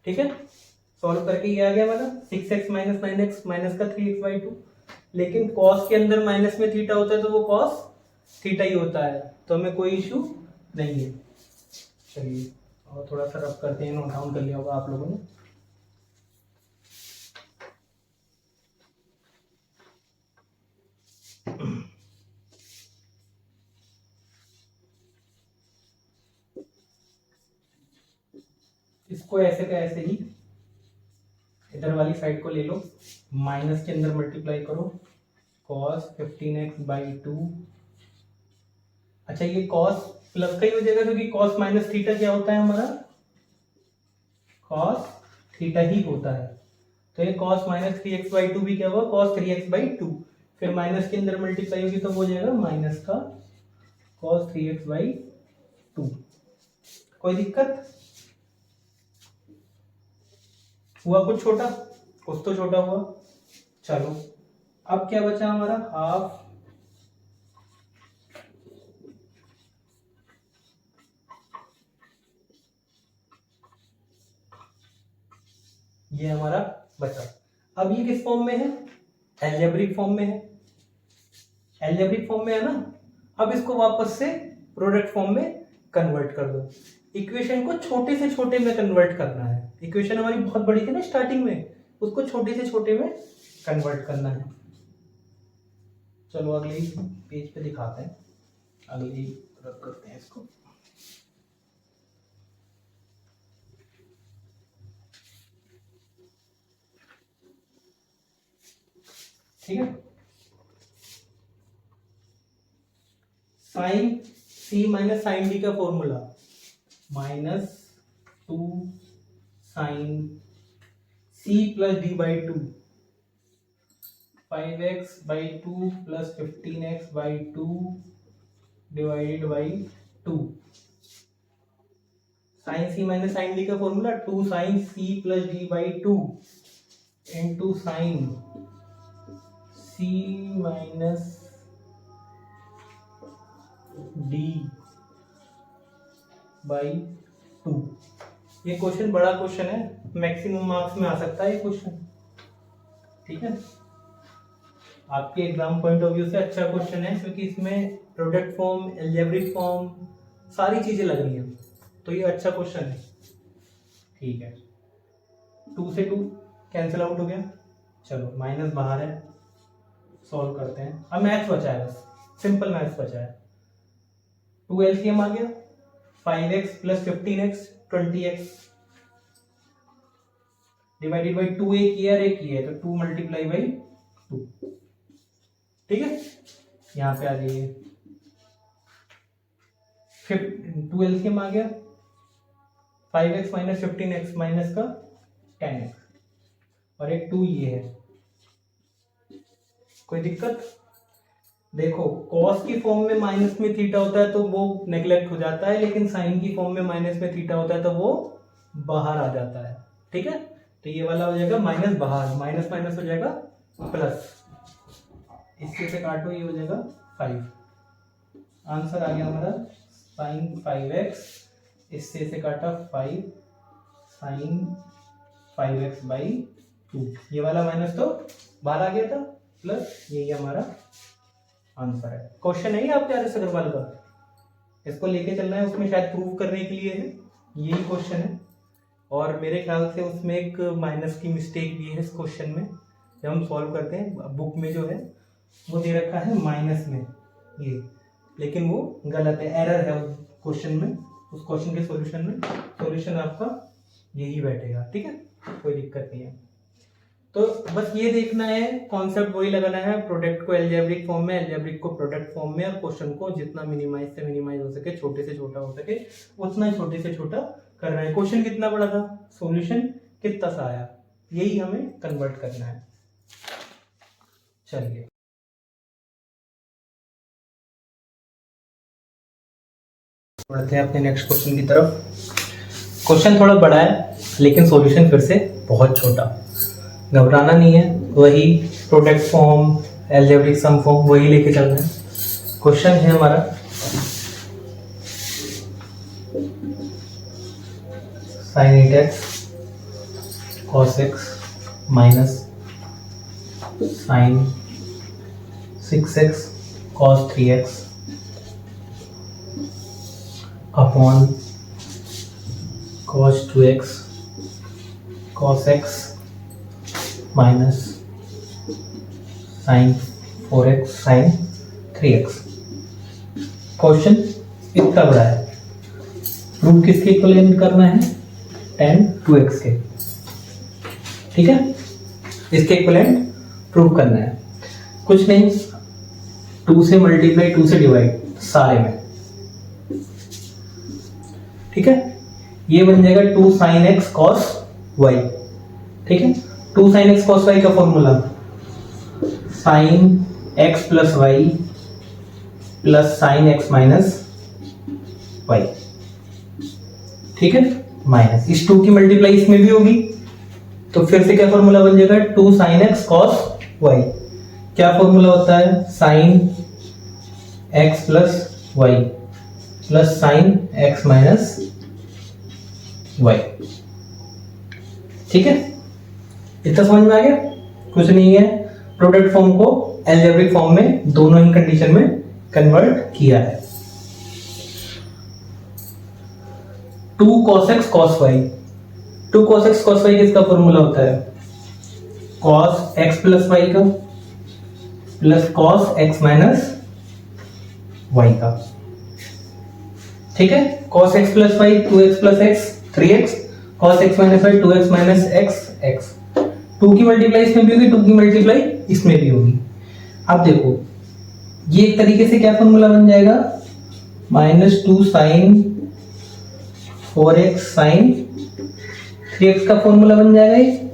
ठीक है। सॉल्व करके ये आ गया हमारा 6x माइनस 9x माइनस का 3x बाई 2, लेकिन cos के अंदर माइनस में थीटा होता है तो वो cos थीटा ही होता है, तो हमें कोई इशू नहीं है। चलिए और थोड़ा सा रफ करते हैं, नोट डाउन कर लिया होगा आप लोगों ने। इसको ऐसे का ऐसे ही इधर वाली साइड को ले लो, माइनस के अंदर मल्टीप्लाई करो, cos 15x बाई 2, अच्छा ये cos प्लस का ही हो जाएगा क्योंकि cos माइनस थीटा क्या होता है हमारा? cos थीटा ही होता है, तो ये cos माइनस 3x बाई 2 भी क्या हुआ? cos 3x बाई 2, फिर माइनस के अंदर मल्टीप्लाई होगी तो हो जाएगा माइनस का cos 3x बाई 2। कोई दिक्कत हुआ? कुछ छोटा कुछ तो छोटा हुआ। चलो अब क्या बचा हमारा, हाफ ये हमारा बचा। अब ये किस फॉर्म में है, एल्जेब्रिक फॉर्म में है, एल्जेब्रिक फॉर्म में है ना। अब इसको वापस से प्रोडक्ट फॉर्म में कन्वर्ट कर दो। इक्वेशन को छोटे से छोटे में कन्वर्ट करना है। इक्वेशन हमारी बहुत बड़ी थी ना स्टार्टिंग में, उसको छोटे से छोटे में कन्वर्ट करना है। चलो अगले पेज पे दिखाते हैं, अगले रख करते हैं इसको। ठीक है, sine c minus sine d का formula -2 sine C plus D by 2, 5x/2 plus 15x/2 divided by 2। Sine c minus sine d का formula 2 sine C plus D by 2 into sine c minus D by 2। ये question बड़ा question है, maximum marks में आ सकता है ये question. ठीक है, आपके एग्जाम पॉइंट ऑफ व्यू से अच्छा क्वेश्चन है, क्योंकि इसमें प्रोडक्ट फॉर्म, अलजेब्रिक फॉर्म, सारी चीजें लग रही हैं, तो ये अच्छा क्वेश्चन है। ठीक है, 2 से 2 कैंसिल आउट हो गया। चलो माइनस बाहर है, सॉल्व करते हैं। अब मैथ्स बचा है, बस सिंपल मैथ्स बचा है। 2 एलसीएम आ गया, 5x plus 15x 20x divided by 2 एक ही है तो 2 मल्टीप्लाई बाई 2। ठीक है, यहां पे आ जाइए, 2 एलसीएम आ गया, 5x माइनस 15x माइनस का 10x और एक 2 ये है। कोई दिक्कत? देखो कॉस की फॉर्म में माइनस में थीटा होता है तो वो नेग्लेक्ट हो जाता है, लेकिन साइन की फॉर्म में माइनस में थीटा होता है तो वो बाहर आ जाता है। ठीक है, तो ये वाला हो जाएगा माइनस बाहर, माइनस माइनस हो जाएगा प्लस, इससे से काटो ये हो जाएगा 5। आंसर आ गया हमारा साइन 5x, इससे से काटा 5 साइन 5x बाई 2। ये वाला माइनस तो बाहर आ गया था, प्लस यही हमारा आंसर है। क्वेश्चन है आपके आर एस अग्रवाल का, इसको लेके चलना है, उसमें शायद प्रूव करने के लिए है, यही क्वेश्चन है। और मेरे ख्याल से उसमें एक माइनस की मिस्टेक भी है इस क्वेश्चन में, जब हम सॉल्व करते हैं बुक में जो है वो दे रखा है माइनस में ये, लेकिन वो गलत है, एरर है क्वेश्चन में। उस क्वेश्चन के सॉल्यूशन में सॉल्यूशन आपका यही बैठेगा। ठीक है, कोई दिक्कत नहीं है। तो बस ये देखना है, कॉन्सेप्ट वही लगाना है, प्रोडक्ट को अलजेब्रिक फॉर्म में, अलजेब्रिक को प्रोडक्ट फॉर्म में, और क्वेश्चन को जितना मिनिमाइज से मिनिमाइज हो सके, छोटे से छोटा हो सके, उतना छोटे से छोटा करना है। क्वेश्चन कितना बड़ा था, सॉल्यूशन कितना सा आया, यही हमें कन्वर्ट करना है। चलिए बढ़ते हैं अपने नेक्स्ट क्वेश्चन की तरफ। क्वेश्चन थोड़ा बड़ा है लेकिन सॉल्यूशन फिर से बहुत छोटा, घबराना नहीं है, वही product form, algebraic sum form वही लेके चलना है। क्वेश्चन है हमारा sin 8x cos x minus sin 6x cos 3x upon cos 2x cos x minus sin 4x sin 3x। Question इतना बड़ा है, प्रूफ किसके इक्विवेलेंट करना है, tan 2x के। ठीक है, इसके इक्विवेलेंट प्रूफ करना है, कुछ नहीं, 2 से मल्टीप्लाई 2 से डिवाइड सारे में। ठीक है, ये बन जाएगा 2 sin x cos y। ठीक है, 2 sin x cos y का formula sin x plus y plus sin x minus y। ठीक है, माइनस इस 2 की मल्टीप्लाई इसमें भी होगी, तो फिर से क्या फॉर्मूला बन जाएगा, 2 sin x cos y। क्या फॉर्मूला होता है, sin x plus y plus sin x minus y। ठीक है, इतना समझ में आ गया? कुछ नहीं है, प्रोडक्ट फॉर्म को अलजेब्रिक फॉर्म में दोनों ही कंडीशन में कन्वर्ट किया है। 2 cos x cos y, 2 cos x cos y किसका फॉर्मूला होता है, cos x प्लस y का plus cos x minus y का। ठीक है, cos x plus y 2x plus x 3x, cos x minus y 2x minus x x। 2 की multiply इसमें भी होगी, 2 की मल्टीप्लाई इसमें भी होगी। अब देखो ये एक तरीके से क्या फॉर्मूला बन जाएगा, -2 sin 4x sin 3x का फॉर्मूला बन जाएगा। ये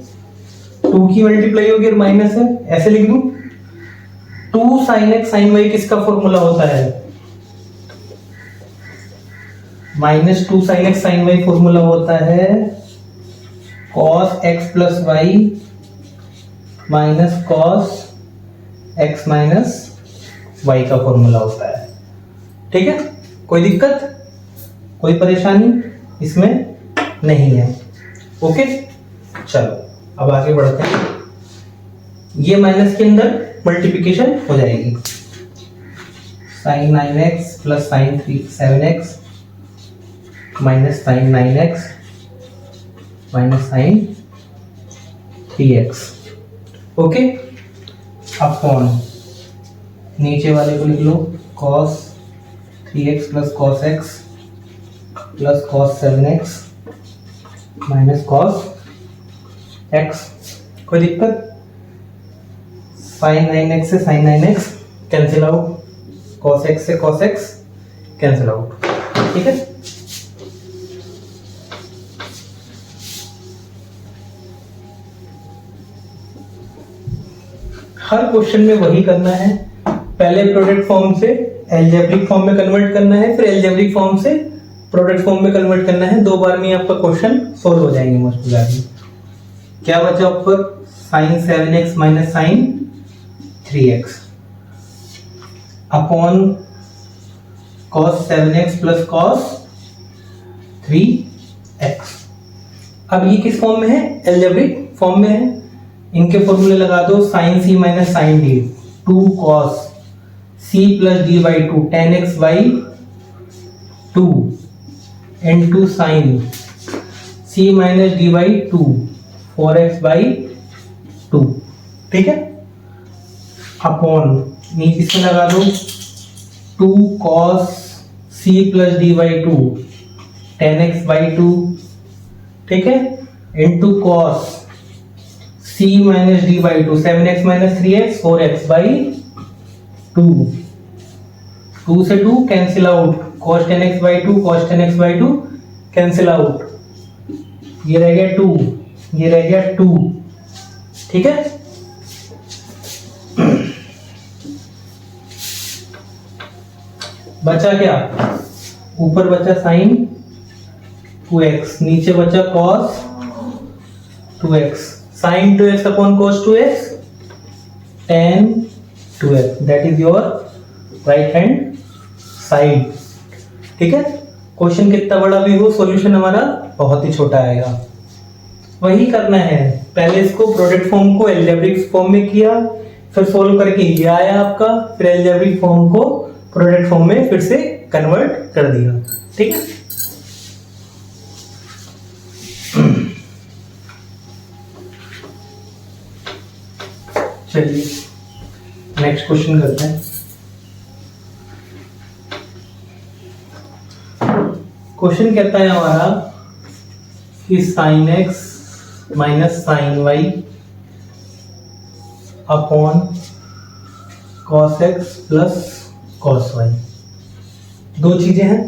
2 की मल्टीप्लाई होगी और माइनस है, ऐसे लिख दूं 2 sin x sin y किसका फॉर्मूला होता है, -2 sin x sin y formula होता है cos x plus y minus cos x minus y का फॉर्मूला होता है। ठीक है, कोई दिक्कत, कोई परेशानी इसमें नहीं है। ओके, चलो अब आगे बढ़ते हैं। ये माइनस के अंदर मल्टीप्लिकेशन हो जाएगी, sin 9x plus sin 7x minus sin 9x minus sin 3x। Okay, upon नीचे वाले को लिख लो cos 3x plus cos x plus cos 7x minus cos x। कोई दिक्कत, sin 9x से sin 9x cancel out, cos x से cos x cancel out. ठीक है, हर क्वेश्चन में वही करना है, पहले प्रोडक्ट फॉर्म से अलजेब्रिक फॉर्म में कन्वर्ट करना है, फिर अलजेब्रिक फॉर्म से प्रोडक्ट फॉर्म में कन्वर्ट करना है। 2 बार में आपका क्वेश्चन सोल्व हो जाएंगे मोस्ट प्रोबेबली। क्या बचा ऊपर, sin 7x minus sin 3x upon cos 7x plus cos 3x। अब ये किस फॉर्म में है, अलजेब्रिक फॉर्म में है। इनके फॉर्मूले लगा दो, sin c माइनस sin d 2 cos c plus d by 2 tan x by 2 into sin c minus d by 2 4x by 2। ठीक है, अपॉन नीचे से लगा दो 2 cos c plus d by 2 tan x by 2। ठीक है, into cos c minus d by 2 7x minus 3x 4x by 2। 2 से 2 cancel out, cos 10x by 2 cos 10x by 2 cancel out, ये रह गया 2, ये रह गया 2। ठीक है, बचा क्या, ऊपर बचा sin 2x, नीचे बचा cos 2x, sin 2x upon cos 2x tan 2x, that is your right hand side। ठीक है, क्वेश्चन कितना बड़ा भी हो सॉल्यूशन हमारा बहुत ही छोटा आएगा। वही करना है, पहले इसको प्रोडक्ट फॉर्म को अलजेब्रिक फॉर्म में किया, फिर सोल्व करके ये आया आपका, फिर अलजेब्रिक फॉर्म को प्रोडक्ट फॉर्म में फिर से कन्वर्ट कर दिया। ठीक है, चलिए नेक्स्ट क्वेश्चन करते हैं। क्वेश्चन कहता है हमारा कि sin x minus sin y upon cos x plus cos y। 2 चीजें हैं,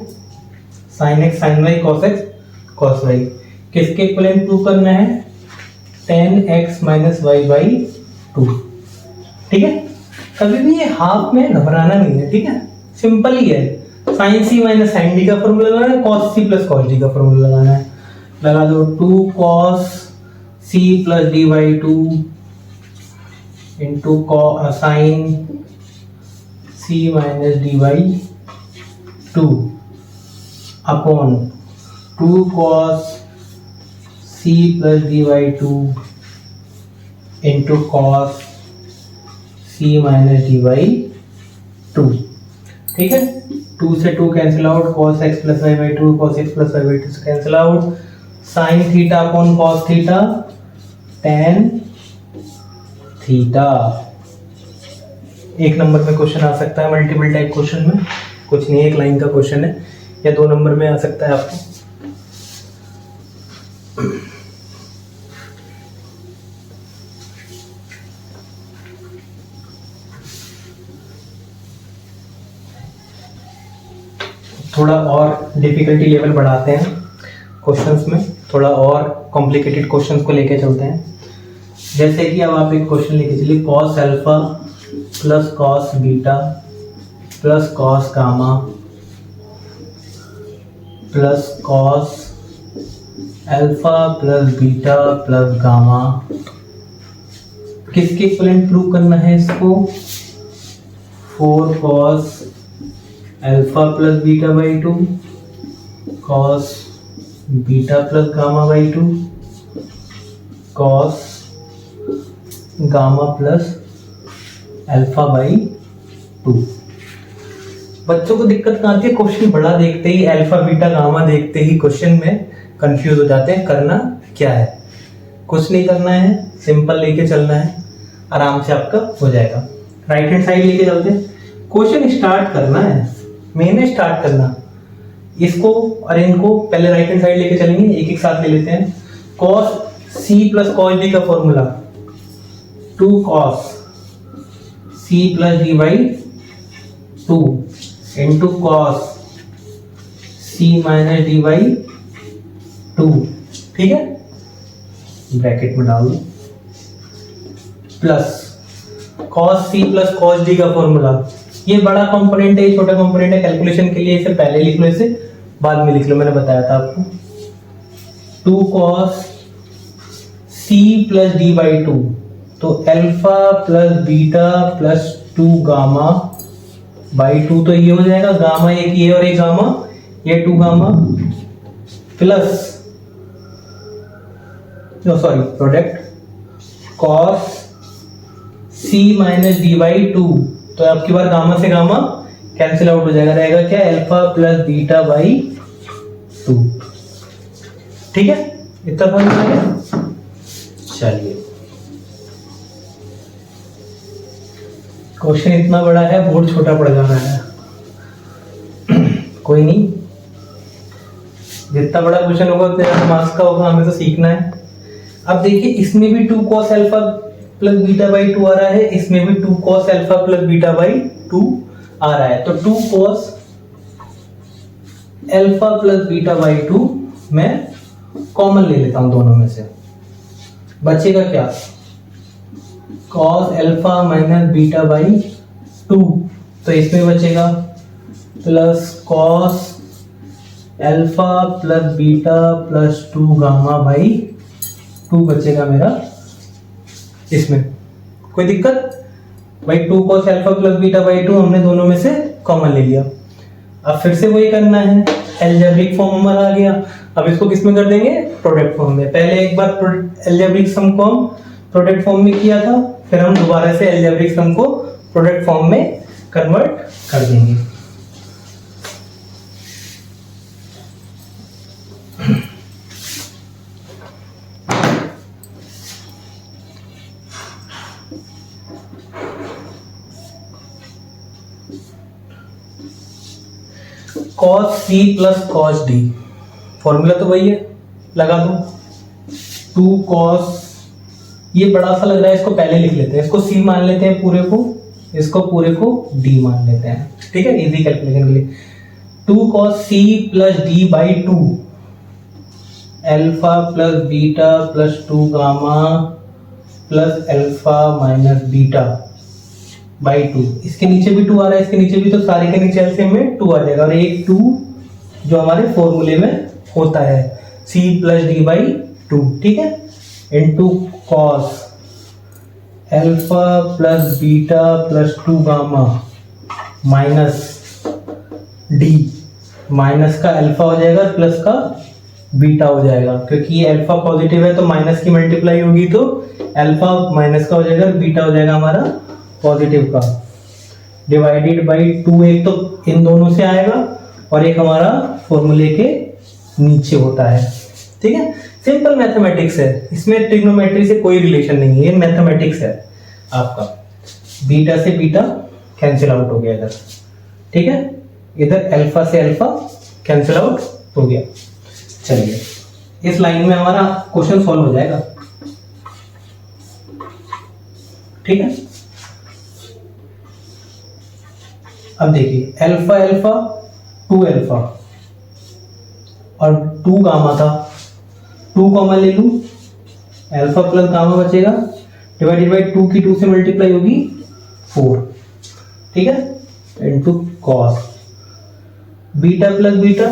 sin x sin y cos x cos y। किसके इक्विवेलेंट प्रूव करना है, tan x minus y by 2। ठीक है, कभी भी ये हाफ में घबराना नहीं है। ठीक है, सिंपल ही है, sin c माइनस sin d का फॉर्मूला लगाना है, cos c plus cos d का फॉर्मूला लगाना है। लगा दो 2 cos c plus D by two into sine c minus D by two upon 2 cos c plus D by two into cos c minus D by two. ठीक है, 2 से 2 cancel out, cos x plus y by two, cos x plus y by to से cancel out, sine theta upon cos theta, tan theta. एक number में question आ सकता है multiple type question में, कुछ नहीं, एक लाइन का क्वेश्चन है, या 2 नंबर में आ सकता है आपको। थोड़ा और डिफिकल्टी लेवल बढ़ाते हैं क्वेश्चंस में, थोड़ा और कॉम्प्लिकेटेड क्वेश्चंस को लेके चलते हैं। जैसे कि अब आप एक क्वेश्चन लेके चलिए, cos alpha plus cos beta plus cos gamma plus cos alpha plus beta plus gamma, किसके इक्विवेलेंट प्रूव करना है इसको? 4 cos alpha plus beta by to, cos beta plus gamma by to, cos gamma plus alpha by two. बच्चों को दिक्कत कहाँ आती है? क्वेश्चन बड़ा देखते ही, अल्फा बीटा गामा देखते ही क्वेश्चन में कंफ्यूज हो जाते हैं। करना क्या है? कुछ नहीं करना है, सिंपल लेके चलना है, आराम से आपका हो जाएगा। राइट हैंड साइड लेके चलते हैं, क्वेश्चन स्टार्ट करना है, मैंने स्टार्ट करना इसको और इनको पहले राइट हैंड साइड लेके चलेंगे, एक एक साथ ले लेते हैं। cos c plus cos d का formula 2 cos c plus D by two into cos c minus D by two. ठीक है, ब्रैकेट में डाल दो, plus cos c plus cos d का फॉर्मूला, ये बड़ा कंपोनेंट है, ये छोटा कंपोनेंट है, कैलकुलेशन के लिए इसे पहले लिख लो, इसे बाद में लिख लो, मैंने बताया था आपको। 2 cos c plus D by two, तो alpha plus beta plus 2 gamma by two, तो ये हो जाएगा गामा, एक ये और एक गामा, ये 2 gamma plus sorry product cos c minus D by two, तो आपकी बार गामा से गामा कैंसिल आउट हो जाएगा, रहेगा क्या? Alpha plus beta by two. ठीक है, इतना समझ में आ गया? चलिए, क्वेश्चन इतना बड़ा है, बोर्ड छोटा पड़ जा रहा है, कोई नहीं, जितना बड़ा क्वेश्चन होगा उतना मार्क्स का होगा, हमें तो सीखना है। अब देखिए, इसमें भी 2 cos alpha plus beta by two आ रहा है, इसमें भी 2 cos alpha plus beta by two आ रहा है, तो 2 cos alpha plus beta by two मैं कॉमन ले लेता हूं दोनों में से, बचेगा क्या? cos alpha minus beta by two, तो इसमें बचेगा plus cos alpha plus beta plus 2 gamma by two बचेगा मेरा इसमें। कोई दिक्कत? भाई 2 cos alpha plus beta by to हमने दोनों में से कॉमन ले लिया। अब फिर से वही करना है, अलजेब्रिक फॉर्म हमारा आ गया, अब इसको किस में कर देंगे? प्रोडक्ट फॉर्म में। पहले एक बार अलजेब्रिक सम को हम प्रोडक्ट फॉर्म में किया था, फिर हम दोबारा से अलजेब्रिक सम को प्रोडक्ट फॉर्म में कन्वर्ट कर देंगे। cos c plus cos d, formula तो वही है, लगा दो। 2 cos, ये बड़ा सा लग रहा है, इसको पहले लिख लेते हैं, इसको c मान लेते हैं पूरे को, इसको पूरे को d मान लेते हैं। ठीक है, इजी कैलकुलेशन के लिए 2 cos c plus d by two, alpha plus beta plus 2 gamma plus alpha minus beta by to. इसके नीचे भी 2 आ रहा है, इसके नीचे भी, तो सारे के नीचे एलसीएम में 2 आ जाएगा, और एक 2 जो हमारे फॉर्मूले में होता है c plus D by two. ठीक है, into cos alpha plus beta plus 2 gamma minus D, minus का अल्फा हो जाएगा प्लस का बीटा हो जाएगा, क्योंकि ये अल्फा पॉजिटिव है तो माइनस की मल्टीप्लाई होगी तो अल्फा माइनस का हो जाएगा, बीटा हो जाएगा हमारा पॉजिटिव का, डिवाइडेड बाई 2। एक तो इन दोनों से आएगा और एक हमारा फॉर्मूले के नीचे होता है। ठीक है, सिंपल मैथमेटिक्स है, इसमें ट्रिग्नोमेट्री से कोई रिलेशन नहीं है, ये मैथमेटिक्स है आपका। बीटा से बीटा कैंसिल आउट हो गया इधर, ठीक है, इधर अल्फा से अल्फा कैंसिल आउट हो गया। चलिए इस लाइन में हमारा क्वेश्चन सॉल्व हो जाएगा। ठीक है, अब देखिए अल्फा अल्फा 2 अल्फा और 2 गामा था, 2 कॉमन ले लूं, अल्फा प्लस गामा बचेगा, डिवाइडेड बाई 2 की 2 से मल्टीप्लाई होगी 4, ठीक है, into cos beta plus beta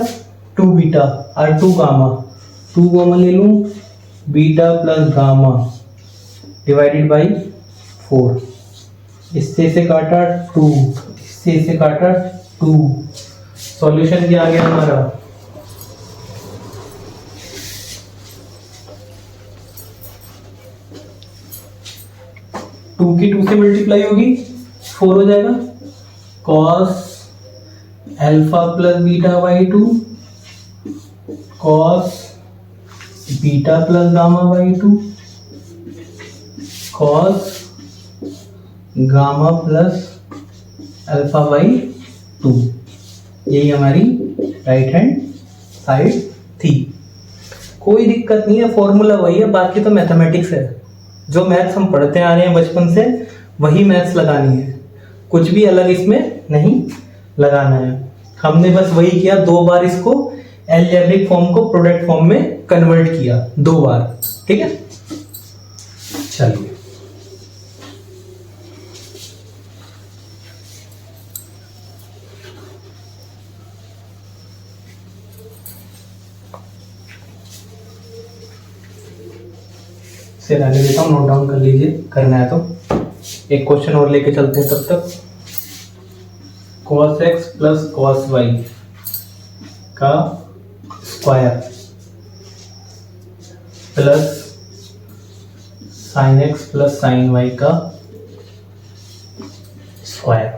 2 beta और 2 गामा, 2 कॉमन ले लूं, beta plus gamma divided by 4, इससे से काटा 2, इससे से काटा 2, सॉल्यूशन क्या आ गया हमारा, टू की 2 से मल्टीप्लाई होगी 4 हो जाएगा, cos alpha plus beta by 2 cos beta plus gamma by 2 cos gamma plus alpha by 2, यही हमारी राइट हैंड साइड थी। कोई दिक्कत नहीं है, फॉर्मूला वही है, बाकी तो मैथमेटिक्स है, जो मैथ्स हम पढ़ते आ रहे हैं बचपन से वही मैथ्स लगानी है, कुछ भी अलग इसमें नहीं लगाना है। हमने बस वही किया, 2 बार इसको अलजेब्रिक फॉर्म को प्रोडक्ट फॉर्म में कन्वर्ट किया, 2 बार। ठीक है, चलिए से रहने देता हूँ, नोट डाउन कर लीजिए, करना है तो एक क्वेश्चन और लेके चलते हैं तब तक। cos x plus cos y का square plus sin x plus sin y का स्क्वायर,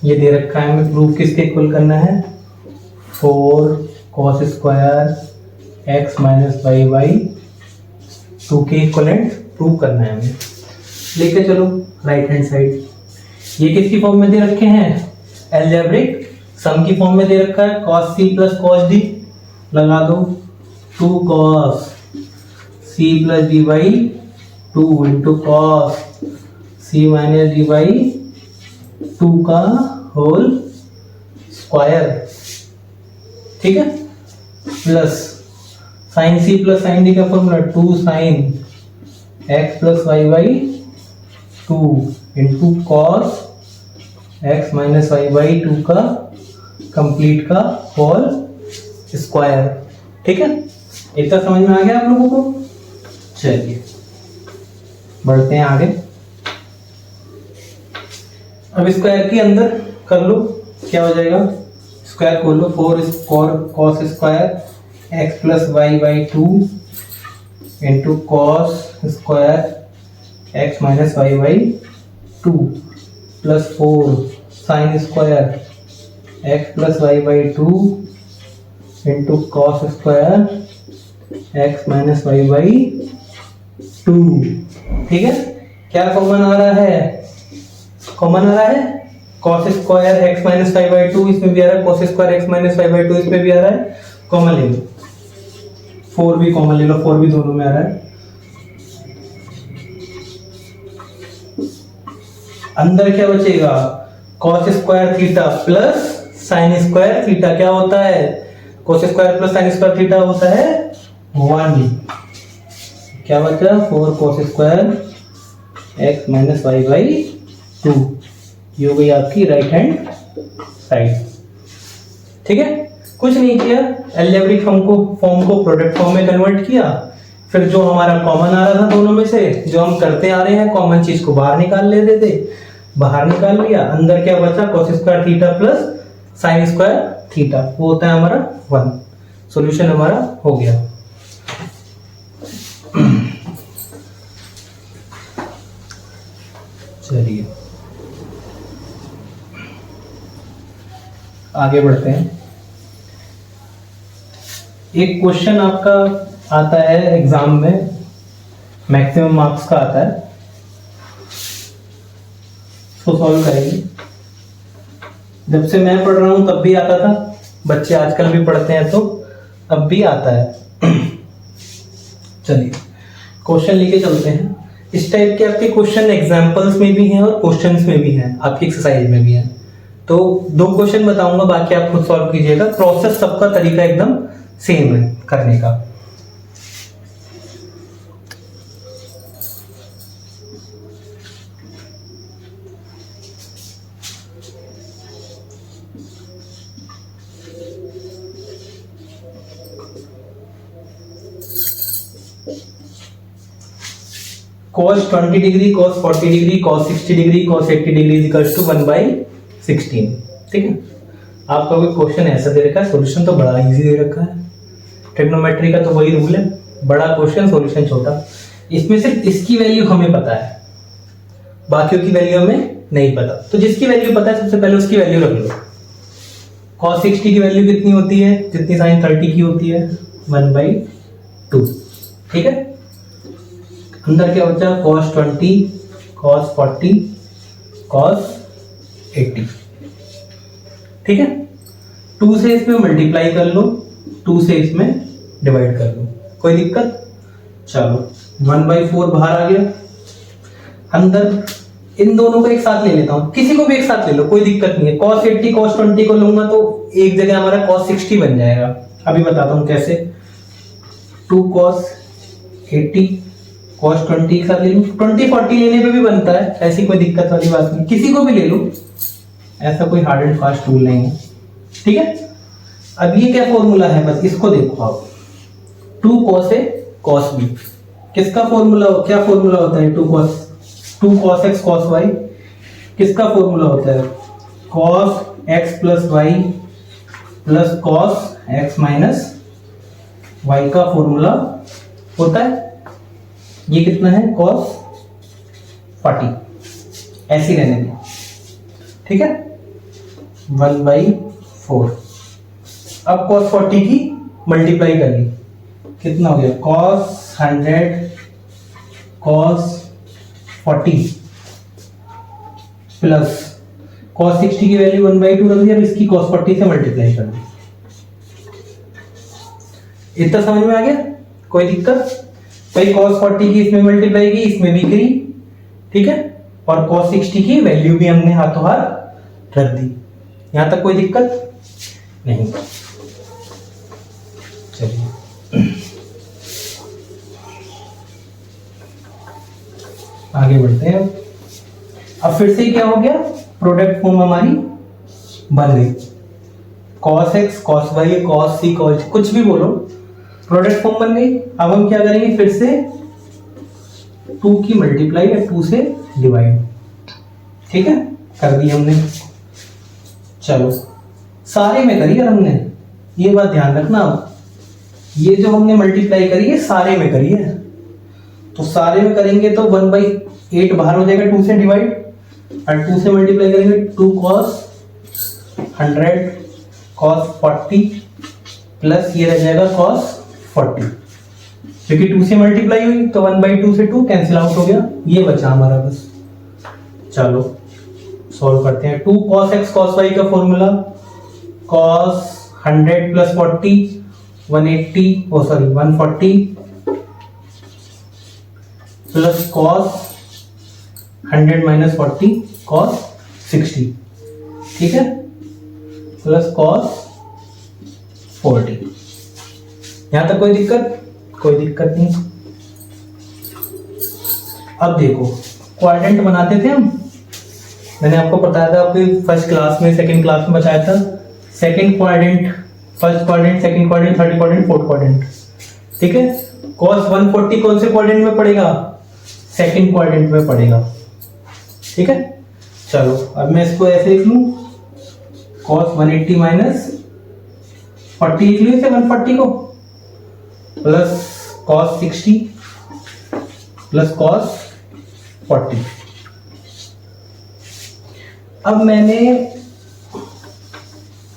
ये दे रखा है, हमें प्रूफ किसके इक्वल करना है, 4 cos square x minus y by 2 के इक्वलेंट प्रूव करना है हमें। लेके चलो राइट हैंड साइड, ये किसकी फॉर्म में दे रखे हैं, अलजेब्रिक सम की फॉर्म में दे रखा है, cos c plus cos d लगा दो, 2 cos c plus d by 2 into cos c minus d by 2 का होल स्क्वायर, ठीक है, plus sine c plus sine d का formula 2 sine x plus y by 2 into cos x minus y by 2 का complete का whole square. ठीक है, इतना समझ में आ गया आप लोगों को। चलिए बढ़ते हैं आगे। अब स्क्वायर के अंदर कर लो, क्या हो जाएगा, स्क्वायर खोल लो, 4 cos square x plus y by 2 into cos square x minus y by 2 plus 4 sine square x plus y by 2 into cos square x minus y by 2। ठीक है, क्या कॉमन आ रहा है, कॉमन आ रहा है cos square x minus y by 2 इसमें भी आ रहा है, cos square x minus y by 2 इसमें भी आ रहा है, कॉमन ले लो, 4 भी कॉमन ले लो, 4 भी दोनों में आ रहा है। अंदर क्या बचेगा, cos square theta plus sine square theta, क्या होता है, cos square plus sine square theta होता है 1। क्या बचा, 4 cos square x minus y by 2, ये हो गई आपकी राइट हैंड साइड। ठीक है, कुछ नहीं किया, अलजेब्रिक फॉर्म को प्रोडक्ट फॉर्म में कन्वर्ट किया, फिर जो हमारा कॉमन आ रहा था दोनों में से, जो हम करते आ रहे हैं, कॉमन चीज को बाहर निकाल लेते थे, बाहर निकाल लिया, अंदर क्या बचा, cos square theta plus sine square theta, वो होता है हमारा 1। सॉल्यूशन हमारा हो गया। चलिए आगे बढ़ते हैं। एक क्वेश्चन आपका आता है एग्जाम में, मैक्सिमम मार्क्स का आता है, उसको सॉल्व करेंगे। जब से मैं पढ़ रहा हूं तब भी आता था, बच्चे आजकल भी पढ़ते हैं तो अब भी आता है। चलिए क्वेश्चन लेके चलते हैं। इस टाइप के आपके क्वेश्चन एग्जांपल्स में भी हैं और क्वेश्चंस में भी हैं, आपकी एक्सरसाइज में भी हैं। तो 2 क्वेश्चन बताऊंगा, बाकी आप खुद सॉल्व कीजिएगा। प्रोसेस सबका तरीका एकदम सेम है करने का। cos 20 degree, cos 40 degree, cos 60 degree, cos 80 degree equals to 1/16। ठीक है, आपका कोई क्वेश्चन ऐसा दे रखा है, सॉल्यूशन तो बड़ा इजी दे रखा है। ट्रिग्नोमेट्री का तो वही रूल है, बड़ा क्वेश्चन सॉल्यूशन छोटा। इसमें सिर्फ इसकी वैल्यू हमें पता है, बाकियों की वैल्यू हमें नहीं पता। तो जिसकी वैल्यू पता है सबसे पहले उसकी वैल्यू रख लो। cos 60 की वैल्यू कितनी होती है, जितनी sin 30 की होती है, 1/2। ठीक है, अंदर क्या बचा, cos 20, cos 40, cos 80। ठीक है, 2 से इसमें मल्टीप्लाई कर लो, 2 से इसमें डिवाइड कर लो, कोई दिक्कत। चलो 1/4 बाहर आ गया। अंदर इन दोनों को एक साथ ले लेता हूं, किसी को भी एक साथ ले लो, कोई दिक्कत नहीं है। cos 80 cos 20 को लूंगा तो एक जगह हमारा cos 60 बन जाएगा। अभी बताता हूं कैसे। 2 cos 80 cos 20 एक साथ ले लूं, 20 40 लेने पे भी बनता है, ऐसी कोई दिक्कत वाली बात नहीं, किसी को भी ले लो, ऐसा कोई हार्ड एंड फास्ट रूल नहीं है। ठीक है, अब ये क्या फॉर्मूला है, बस इसको देखो आप। 2 cos A cos B, किसका फॉर्मूला, क्या फॉर्मूला होता है? 2 cos x cos y, किसका फॉर्मूला होता है? cos x plus y plus cos x minus y का फॉर्मूला होता है। ये कितना है, cos 40, ऐसे रहने दें। ठीक है, 1/4। अब cos 40 की मल्टीप्लाई कर ली, कितना हो गया, cos 100 cos 40 प्लस cos 60 की वैल्यू 1/2 रख दी। अब इसकी cos 40 से मल्टीप्लाई कर दी। इतना समझ में आ गया, कोई दिक्कत भाई? cos 40 की इसमें मल्टीप्लाई की, इसमें भी करी। ठीक है, और cos 60 की वैल्यू भी हमने हाथों हाथ रख दी। यहां तक कोई दिक्कत नहीं। चलिए आगे बढ़ते हैं। अब फिर से क्या हो गया, प्रोडक्ट फॉर्म हमारी बन गई। cos x cos y cos c cos, कुछ भी बोलो, प्रोडक्ट फॉर्म बन गई। अब हम क्या करेंगे, फिर से 2 की मल्टीप्लाई या 2 से डिवाइड। ठीक है, कर दी हमने। चलो सारे में करी है हमने, ये बात ध्यान रखना। अब ये जो हमने मल्टीप्लाई करी है सारे में करी है, तो सारे में करेंगे तो 1/8 बाहर हो जाएगा 2 से डिवाइड, और 2 से मल्टीप्लाई करेंगे 2 cos 100 cos 40 प्लस ये रह जाएगा cos 40, क्योंकि 2 से मल्टीप्लाई हुई तो 1/2 से 2 कैंसिल आउट हो गया, ये बचा हमारा बस। चलो सॉल्व करते हैं। 2 cos x cos y का formula, cos 100 plus 40 140 plus cos 100 minus 40 cos 60। ठीक है, प्लस cos 40। यहां तक कोई दिक्कत? कोई दिक्कत नहीं। अब देखो, क्वाड्रेंट बनाते थे हम, मैंने आपको बताया था, आपकी फर्स्ट क्लास में सेकंड क्लास में बताया था। Second quadrant, first quadrant, second quadrant, third quadrant, fourth quadrant. ठीक है, cos 140 कौन से क्वाड्रेंट में पड़ेगा? सेकंड क्वाड्रेंट में पड़ेगा। ठीक है, चलो अब मैं इसको ऐसे लिख लूं, cos 180 माइनस 40 लिख लूं इसे 140 को, प्लस cos 60 प्लस cos 40। अब मैंने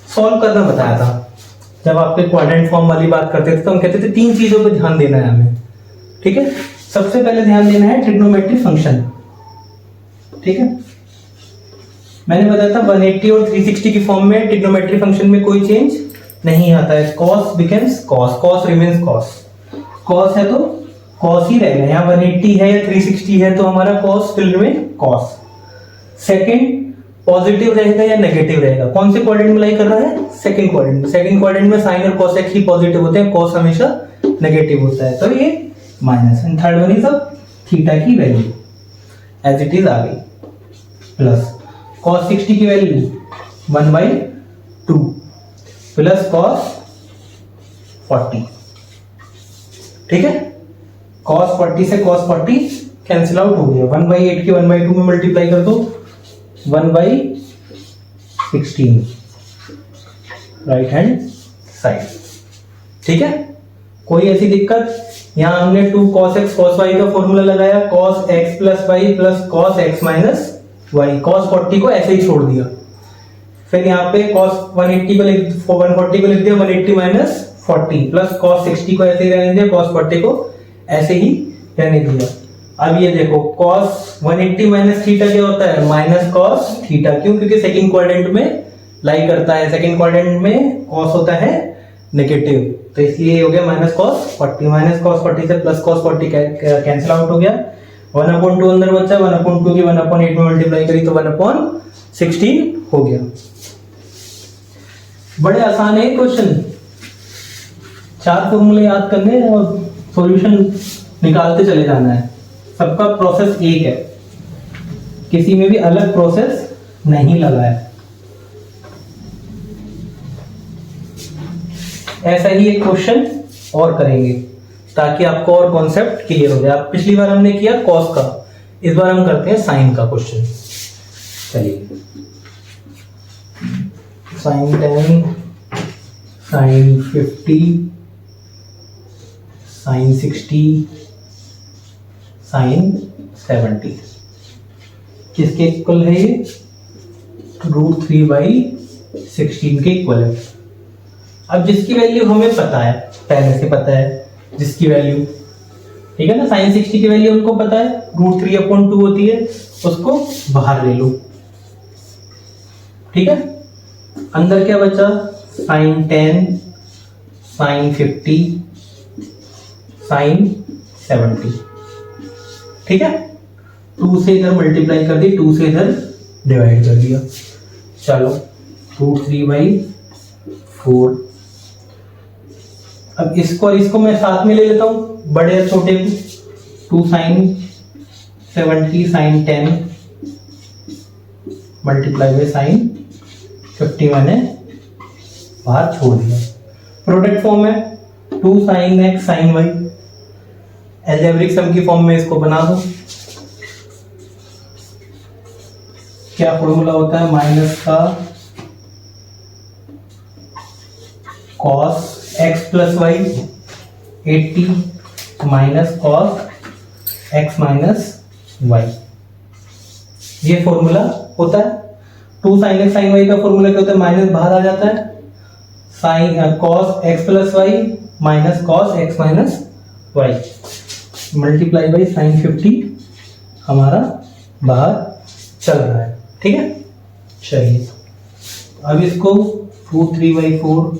सॉल्व करना बताया था, जब आपके क्वाड्रेंट फॉर्म वाली बात करते थे तो हम कहते थे तीन चीजों पे ध्यान देना है हमें। ठीक है, सबसे पहले ध्यान देना है ट्रिग्नोमेट्रिक फंक्शन। ठीक है, मैंने बताया था 180 और 360 की फॉर्म में ट्रिग्नोमेट्रिक फंक्शन में कोई चेंज नहीं आता है। cos becomes cos, cos remains cos, cos है तो cos ही रहेगा। यहाँ 180 है या 360 है तो हमारा cos will remain cos। Second, positive रहेगा या नेगेटिव रहेगा? कौन से क्वाड्रेंट में लाई कर रहा है? सेकंड क्वाड्रेंट में। सेकंड क्वाड्रेंट में साइन और cos x ही पॉजिटिव होते हैं, cos हमेशा नेगेटिव होता है, तो ये minus. And third one is अब थीटा की वैल्यू एज इट इज आ गई, प्लस cos 60 की वैल्यू 1/2 प्लस cos 40। ठीक है, cos 40 से cos 40 कैंसिल आउट हो गया, 1/8 की 1/2 में मल्टीप्लाई कर दो, 1/16 राइट हैंड साइड। ठीक है, कोई ऐसी दिक्कत? यहां हमने 2 cos x cos y का फॉर्मूला लगाया, cos x plus y plus cos x minus y, cos 40 को ऐसे ही छोड़ दिया। फिर यहाँ पे cos 140 को लिख दिया 180 माइनस 40 प्लस cos 60 को ऐसे ही रहने दिया, cos 40 को ऐसे ही रहने दिया। अब ये देखो cos 180 माइनस थीटा क्या होता है? Minus cos theta. क्यों? क्योंकि सेकंड क्वाड्रेंट में लाई करता है, सेकंड क्वाड्रेंट में cos होता है नेगेटिव, तो इसलिए हो गया माइनस cos 40। माइनस cos 40 से प्लस cos 40 कैंसिल आउट हो गया, 1/2 अंदर बचा, 1/2 की 1/8 में मल्टीप्लाई करी तो 1/16 हो गया। बड़े आसान है क्वेश्चन, 4 फॉर्मूले याद करने हैं और सॉल्यूशन निकालते चले जाना है। सबका प्रोसेस एक है, किसी में भी अलग प्रोसेस नहीं लगा है। ऐसा ही एक क्वेश्चन और करेंगे ताकि आपको और कॉन्सेप्ट क्लियर हो जाए। पिछली बार हमने किया कॉस का, इस बार हम करते हैं साइन का क्वेश्चन। चलिए, साइन 10, साइन 50, साइन 60, साइन 70 किसके इक्वल है? ये √3/16 के इक्वल है। अब जिसकी वैल्यू हमें पता है, पहले से पता है जिसकी वैल्यू, ठीक है ना, साइन 60 की वैल्यू हमको पता है, √3/2 होती है, उसको बाहर ले लो। ठीक है, अंदर क्या बचा? Sine 10, sine 50, sine 70। ठीक है, 2 से इधर मल्टीप्लाई कर दी, 2 से इधर डिवाइड कर दिया। चलो, √3/4। अब इसको और इसको मैं साथ में ले लेता हूं, बड़े और छोटे को। 2 sine 70 sine 10 multiply by sine 50 मैंने बाहर छोड़ दिया। प्रोडक्ट फॉर्म है 2 sine x sine y, algebraic sum की फॉर्म में इसको बना दो। क्या फॉर्मूला होता है? माइनस का cos x plus y 80 minus cos x minus y, ये फॉर्मूला होता है। 2 साइन x साइन y का फॉर्मूला क्या होता है? माइनस बाहर आ जाता है, sine cos x plus y minus cos x minus y multiply by sine 50 हमारा बाहर चल रहा है। ठीक है, चलिए अब इसको √3/4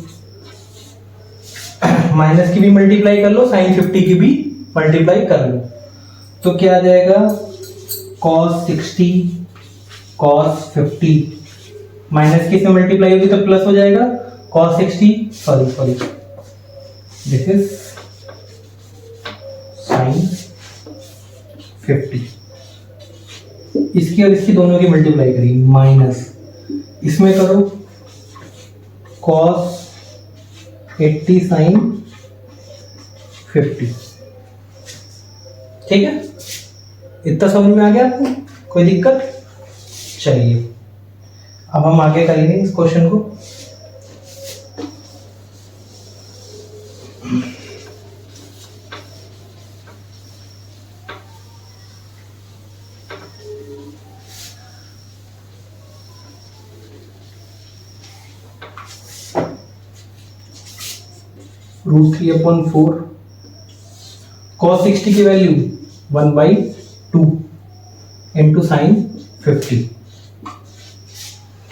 माइनस की भी मल्टीप्लाई कर लो, साइन 50 की भी मल्टीप्लाई कर लो, तो क्या आ जाएगा? cos 60 cos 50 माइनस की से मल्टीप्लाई होगी तो प्लस हो जाएगा, cos 60 sorry this is sine 50। इसकी और इसकी दोनों की मल्टीप्लाई करी, माइनस इसमें करो cos 80 साइन 50 ठीक है, इतना समझ में आ गया आपको, कोई दिक्कत? चलिए अब हम आगे करेंगे इस क्वेश्चन को। √3/4 cos 60 की वैल्यू 1/2 इंटू साइन 50,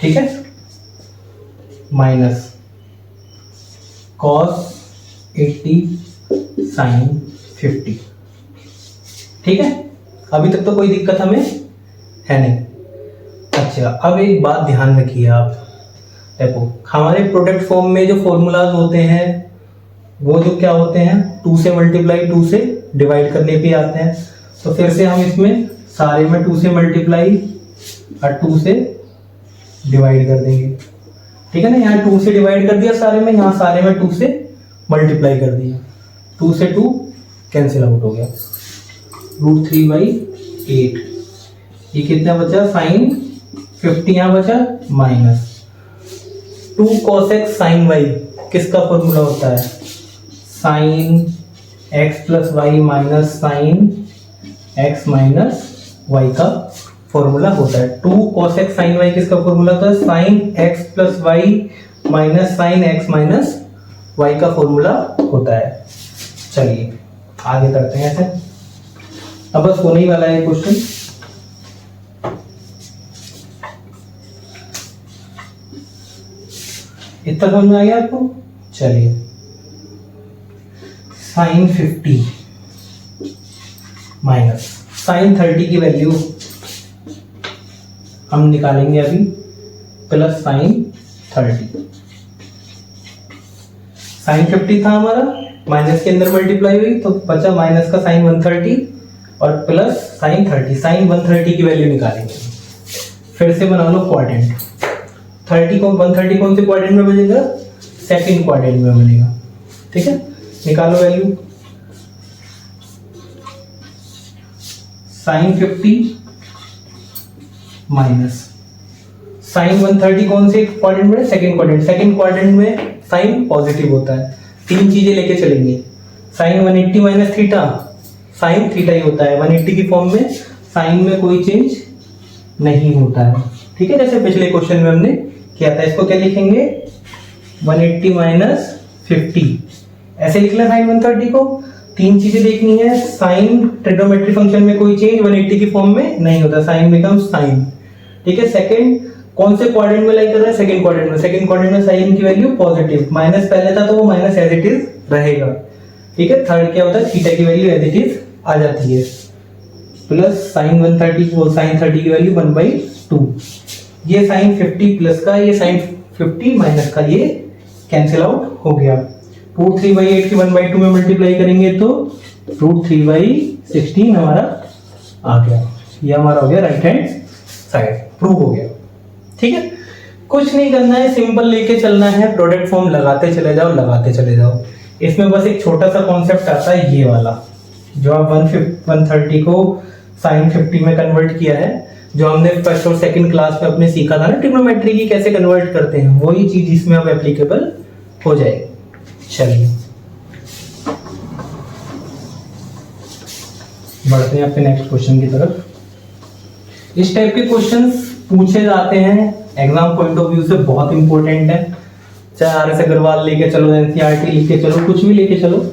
ठीक है, माइनस cos 80 साइन 50, ठीक है। अभी तक तो कोई दिक्कत हमें है नहीं। अच्छा, अब एक बात ध्यान रखिए आप, देखो हमारे प्रोडक्ट फॉर्म में जो फॉर्मूलाज होते हैं वो जो क्या होते हैं, 2 से मल्टीप्लाई 2 से डिवाइड करने पे आते हैं। तो फिर से हम इसमें सारे में 2 से मल्टीप्लाई और 2 से डिवाइड कर देंगे, ठीक है ना। यहाँ 2 से डिवाइड कर दिया सारे में, यहाँ सारे में 2 से मल्टीप्लाई कर दिया, 2 से 2 कैंसिल आउट हो गया, √3/8। ये कितना बचा, साइन 50 यहाँ बचा, minus 2 cos x sine y किसका फॉर्मूला होता है, sine x plus y minus sine x minus y का फॉर्मूला होता है। 2 cos x साइन y किसका फॉर्मूला होता है, sine x plus y minus sine x minus y का फॉर्मूला होता है। चलिए आगे करते हैं ऐसे, अब बस होने ही वाला है क्वेश्चन। इतना समझ में आ गया आपको? चलिए साइन 50 माइनस साइन 30 की वैल्यू हम निकालेंगे अभी, प्लस साइन 30। साइन 50 था हमारा, माइनस के अंदर मल्टीप्लाई हुई तो बचा माइनस का साइन 130 और प्लस साइन 30। साइन 130 की वैल्यू निकालेंगे, फिर से बना लो क्वाड्रेंट। 30 को 130 कौन से क्वाड्रेंट में बनेगा, सेकंड क्वाड्रेंट में बनेगा, ठीक है। निकालो वैल्यू, साइन 50 माइनस साइन 130 कौन से क्वाड्रेंट में, सेकंड क्वाड्रेंट। सेकंड क्वाड्रेंट में साइन पॉजिटिव होता है, तीन चीजें लेके चलेंगे। Sine 180 minus theta, sine theta ही होता है 180 की फॉर्म में, साइन में कोई चेंज नहीं होता है, ठीक है। जैसे पिछले क्वेश्चन में हमने किया था, इसको क्या लिखेंगे, 180 माइनस 50 ऐसे लिखना साइन 130 को। तीन चीजें देखनी है, साइन ट्रिग्नोमेट्री फंक्शन में कोई चेंज 180 की फॉर्म में नहीं होता, साइन बिकम्स साइन, ठीक है। सेकंड कौन से क्वाड्रेंट में लाइक कर रहा है, सेकंड क्वाड्रेंट में। सेकंड क्वाड्रेंट में साइन की वैल्यू पॉजिटिव, माइनस पहले था तो वो माइनस एज इट इज रहेगा, ठीक है। थर्ड क्या होता है, थीटा की वैल्यू एज इट इज आ जाती है, प्लस साइन 130 वो साइन 30 की वैल्यू 1/2। ये साइन 50 प्लस का, ये साइन 50 माइनस का, ये कैंसिल आउट हो गया। √3/8 की 1/2 में मल्टीप्लाई करेंगे तो √3/16 हमारा आ गया। ये हमारा हो गया राइट हैंड साइड, प्रूव हो गया, ठीक है। कुछ नहीं करना है, सिंपल लेके चलना है, प्रोडक्ट फॉर्म लगाते चले जाओ, लगाते चले जाओ। इसमें बस एक छोटा सा कॉन्सेप्ट आता है, ये वाला जो आप 130 को साइन 50 में कन्वर्ट किया है, जो हमने फर्स्ट और सेकंड क्लास में अपने सीखा था ना, ट्रिग्नोमेट्री की कैसे कन्वर्ट करते हैं, वही चीज इसमें अब एप्लीकेबल हो जाएगी। चलिए बढ़ते हैं अपने नेक्स्ट क्वेश्चन की तरफ। इस टाइप के क्वेश्चंस पूछे जाते हैं एग्जाम पॉइंट ऑफ व्यू से, बहुत इंपॉर्टेंट है। चाहे आर एस अग्रवाल लेके चलो, एनसीईआरटी लेके चलो, कुछ भी लेके चलो।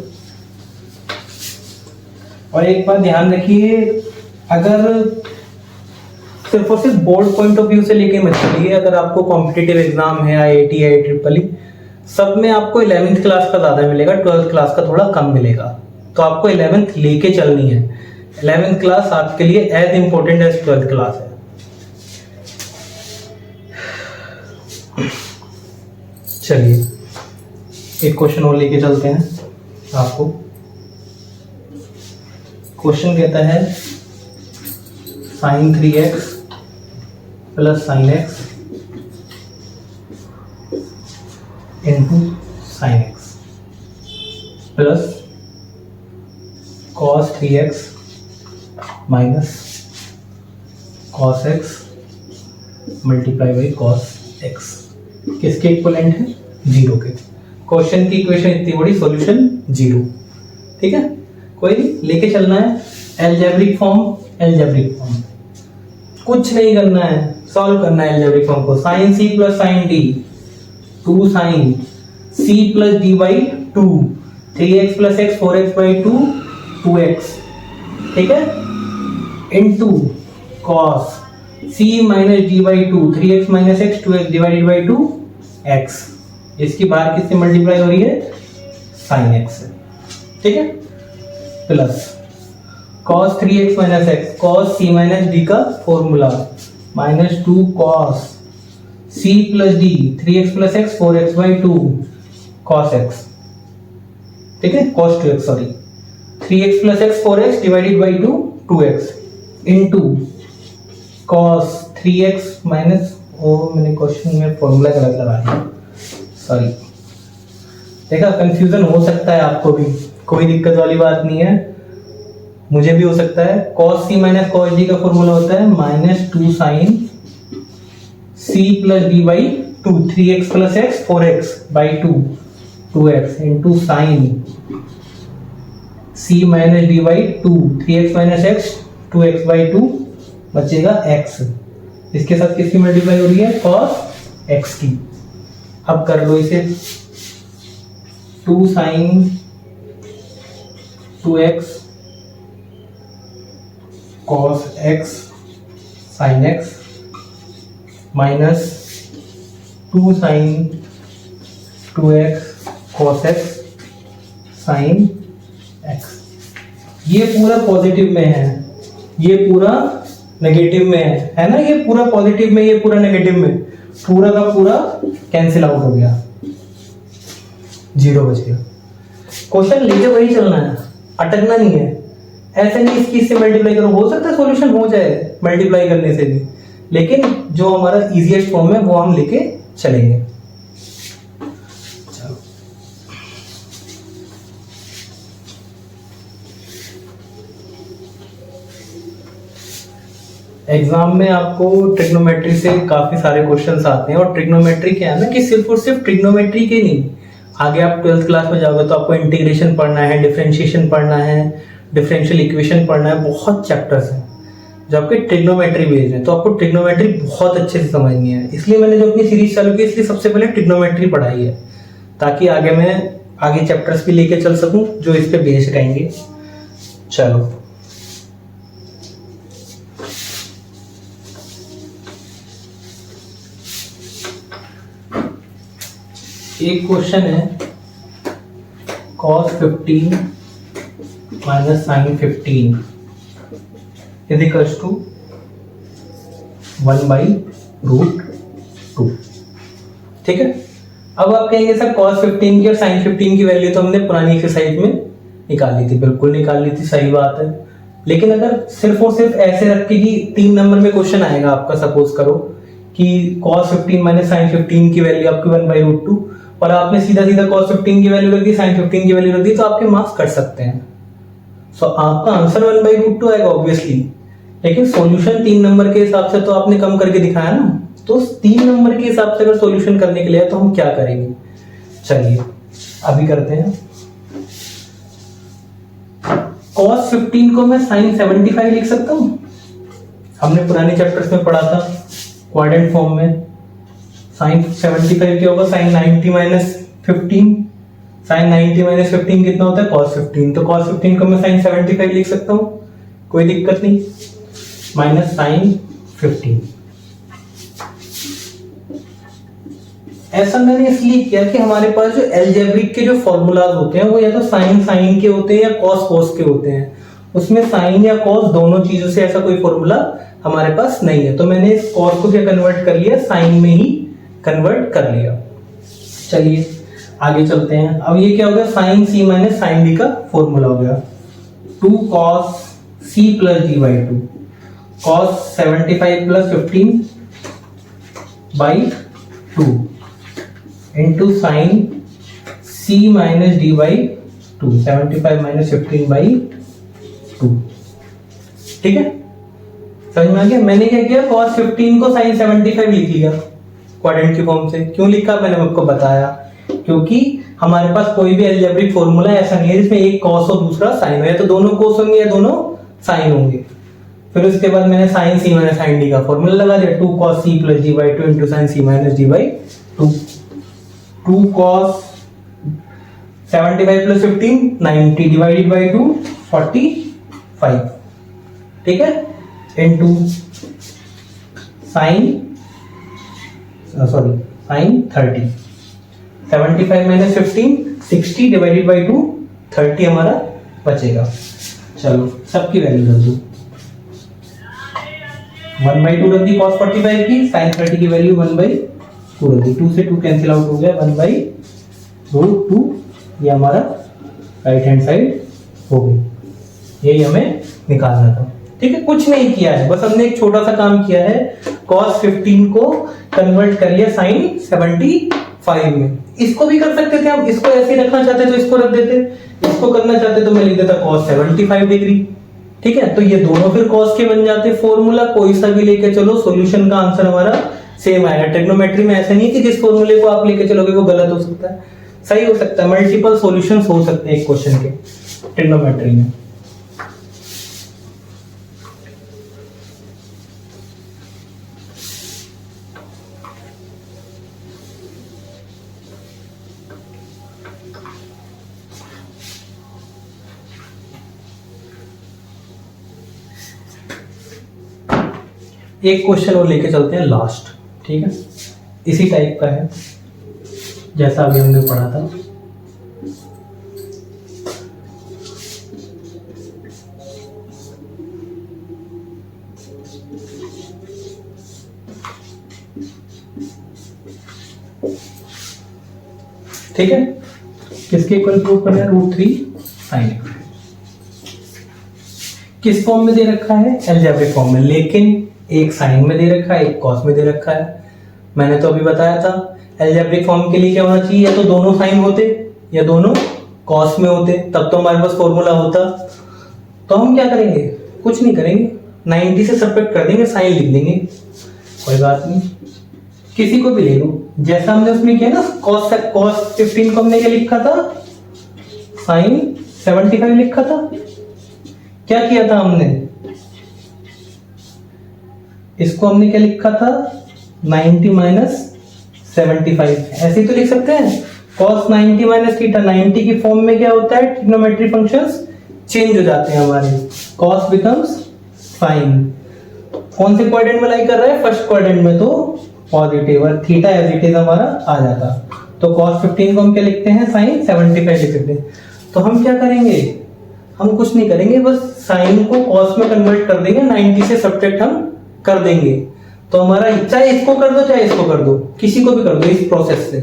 और एक बात ध्यान रखिए, अगर सिर्फ और सिर्फ बोर्ड पॉइंट ऑफ व्यू से लेके मत चलिए। अगर आपको कॉम्पिटिटिव एग्जाम है, IIT, IEEE, सब में आपको 11th क्लास का ज्यादा मिलेगा, 12th क्लास का थोड़ा कम मिलेगा। तो आपको 11th लेके चलनी है। 11th क्लास आपके लिए as important as 12th class है। चलिए एक क्वेश्चन और लेके चलते हैं आपको। क्वेश्चन कहता है sin 3x plus sin x into sin x plus cos 3x minus cos x multiply by cos x किसके इक्वलेंट है? 0 के। क्वेश्चन की इक्वेशन इतनी बड़ी, सॉल्यूशन 0। ठीक है, कोई नहीं, लेके चलना है एल्जेब्रिक फॉर्म। एल्जेब्रिक फॉर्म कुछ नहीं करना है, सॉल्व करना है एल्जेब्रिक फॉर्म को। Sine C plus sine d, 2 sine C plus D by 2, 3x plus x 4x by 2, 2x। ठीक है, into cos C minus D by 2, 3x minus x 2x divided by 2x। इसकी बाहर किससे multiply हो रही है? Sine x से। ठीक है, plus cos 3x minus x, cos c minus d का formula, minus 2 cos c plus d, 3x plus x 4x by 2 cos x। ठीक है, cos 2x sorry, 3x plus x 4x divided by 2 2x into cos 3x minus, oh मैंने question में formula गलत लगा दिया, sorry. देखा, confusion हो सकता है आपको भी, कोई दिक्कत वाली बात नहीं है, मुझे भी हो सकता है। cos c minus cos d का फॉर्मूला होता है minus 2 sine c plus D by 2, 3x plus x 4x by 2 2x into sine c minus D by 2, 3x minus x 2x by 2 बचेगा x। इसके साथ किसकी मल्टीप्लाई हो रही है? cos x की। अब कर लो इसे, 2 sine 2x cos x sin x माइनस 2 sine 2x cos x sin x। ये पूरा पॉजिटिव में है, ये पूरा नेगेटिव में है ना, ये पूरा पॉजिटिव में, ये पूरा नेगेटिव में, पूरा का पूरा कैंसिल आउट हो गया, 0 बच गया। क्वेश्चन लेके वही चलना है, अटकना नहीं है। ऐसे नहीं इसकी इससे मल्टीप्लाई करो, हो सकता है सॉल्यूशन हो जाए मल्टीप्लाई करने से भी, लेकिन जो हमारा इजीएस्ट फॉर्म है वो हम लेके चलेंगे। चलो, एग्जाम में आपको ट्रिग्नोमेट्री से काफी सारे क्वेश्चंस आते हैं, और ट्रिग्नोमेट्री क्या है ना कि सिर्फ और सिर्फ ट्रिग्नोमेट्री के नहीं, आगे आप 12th क्लास में जाओगे तो आपको इंटीग्रेशन पढ़ना है, डिफरेंशिएशन पढ़ना है, डिफरेंशियल इक्वेशन पढ़ना है, बहुत चैप्टर्स हैं जो आपके ट्रिग्नोमेट्री बेस्ड हैं। तो आपको ट्रिग्नोमेट्री बहुत अच्छे से समझनी है, इसलिए मैंने जो अपनी सीरीज चालू की इसलिए सबसे पहले ट्रिग्नोमेट्री पढ़ाई है, ताकि आगे मैं आगे चैप्टर्स भी लेके चल सकूं जो इस पे बेस्ड रहेंगे। चलो, एक क्वेश्चन है, cos 15 minus sine 15 is equals to 1/√2। ठीक है, अब आप कहेंगे सर cos 15 की और sin 15 की वैल्यू तो हमने पुरानी एक्सरसाइज में निकाल ली थी, बिल्कुल निकाल ली थी, सही बात है। लेकिन अगर सिर्फ और सिर्फ ऐसे रख के कि 3 नंबर में क्वेश्चन आएगा आपका, सपोज करो कि cos 15 माइनस साइन 15 की वैल्यू आपकी 1/√2, और आपने सीधा सीधा cos 15 की वैल्यू रख दी, sin 15 की वैल्यू रख दी, तो आपके मार्क्स कट सकते हैं। सो आपका आंसर 1/√2 आएगा ऑब्वियसली, लेकिन सॉल्यूशन 3 नंबर के हिसाब से तो आपने कम करके दिखाया ना, तो 3 नंबर के हिसाब से अगर सॉल्यूशन करने के लिए है तो हम क्या करेंगे? चलिए अभी करते हैं। cos 15 को मैं sin 75 लिख सकता हूं, हमने पुराने चैप्टर्स में पढ़ा था क्वाड्रेंट फॉर्म में। sin 75 क्या होगा? sin 90 माइनस 15, sin 90 माइनस 15 कितना होता है? cos 15। तो cos 15 को मैं sin 75 लिख सकता हूँ, कोई दिक्कत नहीं, माइनस sin 15। ऐसा मैंने इसलिए किया कि हमारे पास जो एल्जेब्रिक के जो फॉर्मूलाज होते हैं वो या तो साइन साइन के होते हैं या कॉस कॉस के होते हैं, उसमें साइन या कॉस दोनों चीजों से ऐसा कोई फॉर्मूला हमारे पास नहीं है, तो मैंने इस कॉस को क्या कन्वर्ट कर लिया, साइन में ही कन्वर्ट कर लिया। चलिए आगे चलते हैं। अब ये क्या हो गया, sign c minus sine d का फॉर्मूला हो गया, 2 cos c plus D by 2, cos 75 plus 15 by 2 into sine c minus D by 2, 75 minus 15 by 2। ठीक है, समझ में आ गया। मैंने क्या किया, cos 15 को sin 75 लिख लिया क्वाड्रेंट की फॉर्म से। क्यों लिखा मैंने आपको बताया, क्योंकि हमारे पास कोई भी अलजेब्रिक फॉर्मूला ऐसा नहीं है जिसमें एक cos और दूसरा sin हो, या तो दोनों cos होंगे या दोनों sin होंगे। फिर उसके बाद मैंने sin c माइनस sin d का फॉर्मूला लगा दिया, 2 cos c plus d by 2 into sin c minus d by 2। 2 cos 75 plus 15 90 divided by 2 45, ठीक है, into sin sin 30, 75 minus 15 60 divided by 2 30 हमारा बचेगा। चलो सबकी वैल्यू रख दो, 1/2 रख दी cos 45 की, sin 30 की वैल्यू 1/2 रख दी, 2 से 2 कैंसिल आउट हो गया, 1/√2 ये हमारा राइट हैंड साइड हो गई। यही हमें निकालना था, ठीक है। कुछ नहीं किया है, बस हमने एक छोटा सा काम किया है, cos 15 को कन्वर्ट कर लिया sin 75 में। इसको भी कर सकते थे हम, इसको ऐसे ही रखना चाहते तो इसको रख देते, इसको करना चाहते तो मैं लिख देता cos 75 डिग्री, ठीक है। तो ये दोनों फिर cos के बन जाते। फॉर्मूला कोई सा भी लेके चलो, सॉल्यूशन का आंसर हमारा सेम आएगा। ट्रिग्नोमेट्री में ऐसा नहीं है कि जिस फॉर्मूले को आप लेके चलोगे वो गलत हो सकता है, सही हो सकता है। मल्टीपल सॉल्यूशंस हो सकते हैं एक क्वेश्चन के ट्रिग्नोमेट्री में। एक क्वेश्चन और लेके चलते हैं लास्ट, ठीक है, इसी टाइप का है जैसा अभी हमने पढ़ा था। ठीक है, किसके इक्वल प्रूव करना है, √3 sin। किस फॉर्म में दे रखा है, अलजेब्रिक फॉर्म में, लेकिन एक साइन में दे रखा है, एक कॉस में दे रखा है। मैंने तो अभी बताया था अलजेब्रिक फॉर्म के लिए क्या होना चाहिए, या तो दोनों साइन होते या दोनों कॉस में होते, तब तो हमारे पास फॉर्मूला होता। तो हम क्या करेंगे, कुछ नहीं करेंगे, 90 से सब्ट्रैक्ट कर देंगे, साइन लिख देंगे, कोई बात नहीं, किसी को भी ले लो। जैसा हमने उसमें किया ना, cos 15 को हमने क्या लिखा था, sin 75 लिखा था। क्या किया था हमने, इसको हमने क्या लिखा था, 90 माइनस 75, ऐसे ही तो लिख सकते हैं। cos 90 माइनस थीटा, 90 की फॉर्म में क्या होता है, ट्रिग्नोमेट्री फंक्शंस चेंज हो जाते हैं हमारे, cos बिकम्स sin। कौन से क्वाड्रेंट में लाई कर रहा है, फर्स्ट क्वाड्रेंट में, तो पॉजिटिव, और थीटा एज इट इज हमारा आ जाता। तो cos 15 को हम क्या लिखते हैं, sin 75 लिख सकते हैं। तो हम क्या करेंगे, हम कुछ नहीं करेंगे, बस sin को cos में कन्वर्ट कर देंगे, 90 से सब्ट्रैक्ट हम कर देंगे। तो हमारा, चाहे इसको कर दो चाहे इसको कर दो, किसी को भी कर दो, इस प्रोसेस से,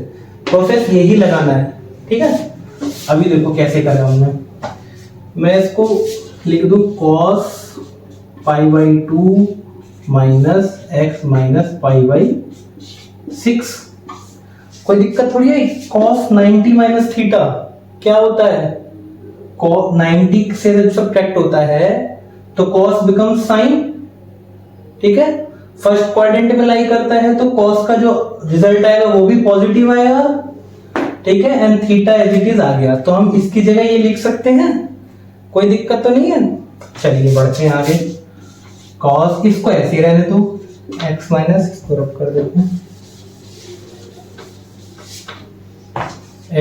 प्रोसेस यही लगाना है, ठीक है। अभी देखो कैसे करा हमने, मैं इसको लिख दूं cos π/2 माइनस x माइनस π/6, कोई दिक्कत थोड़ी है। cos 90 माइनस थीटा क्या होता है, cos 90 से जब सब्ट्रैक्ट होता है तो cos बिकम्स sin, ठीक है। फर्स्ट क्वाड्रेंट में लाई करता है तो cos का जो रिजल्ट आएगा वो भी पॉजिटिव आएगा, ठीक है, and theta as it is आ गया। तो हम इसकी जगह ये लिख सकते हैं, कोई दिक्कत तो नहीं है। चलिए बढ़ते हैं आगे, cos इसको ऐसे ही रहने दो, x माइनस इसको रब कर देते हैं,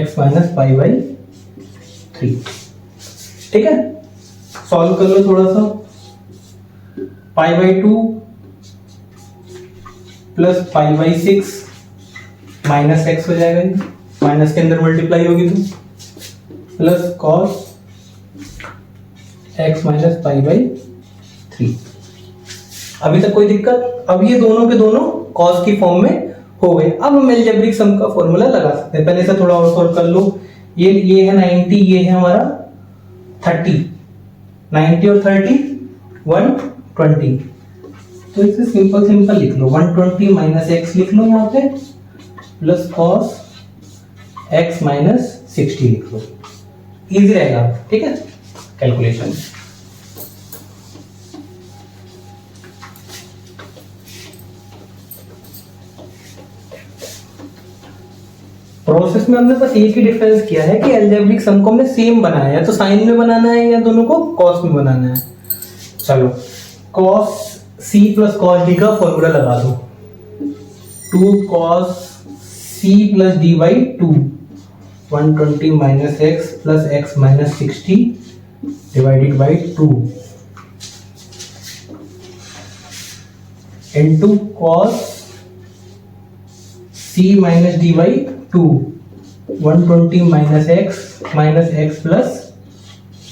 x माइनस π/3, ठीक है। सॉल्व कर लो थोड़ा सा, π/2 प्लस π/6 माइनस x हो जाएगा, माइनस के अंदर मल्टीप्लाई होगी तो, प्लस cos x माइनस π/3। अभी तक कोई दिक्कत। अब ये दोनों के दोनों cos की फॉर्म में हो गए। अब हम अलजेब्रिक सम का फॉर्मूला लगा सकते हैं। पहले से थोड़ा और सॉल्व कर लो, ये है 90, ये है हमारा 30, 90 और 30 120। तो इसे सिंपल लिख लो, 120 माइनस x लिख लो यहाँ पे, प्लस cos x माइनस 60 लिख लो, इजी रहेगा, ठीक है, कैलकुलेशन। प्रोसेस में हमने बस एक ही डिफरेंस किया है कि अलजेब्रिक सम को हमने सेम बनाया है, तो साइन में बनाना है या दोनों को कॉस में बनाना है। चलो कॉस सी प्लस कॉस डी का फॉर्मूला लगा दो, 2 cos c plus D by 2, 120 minus x plus x minus 60 divided by 2 into cos c minus D by 2, 120 minus x plus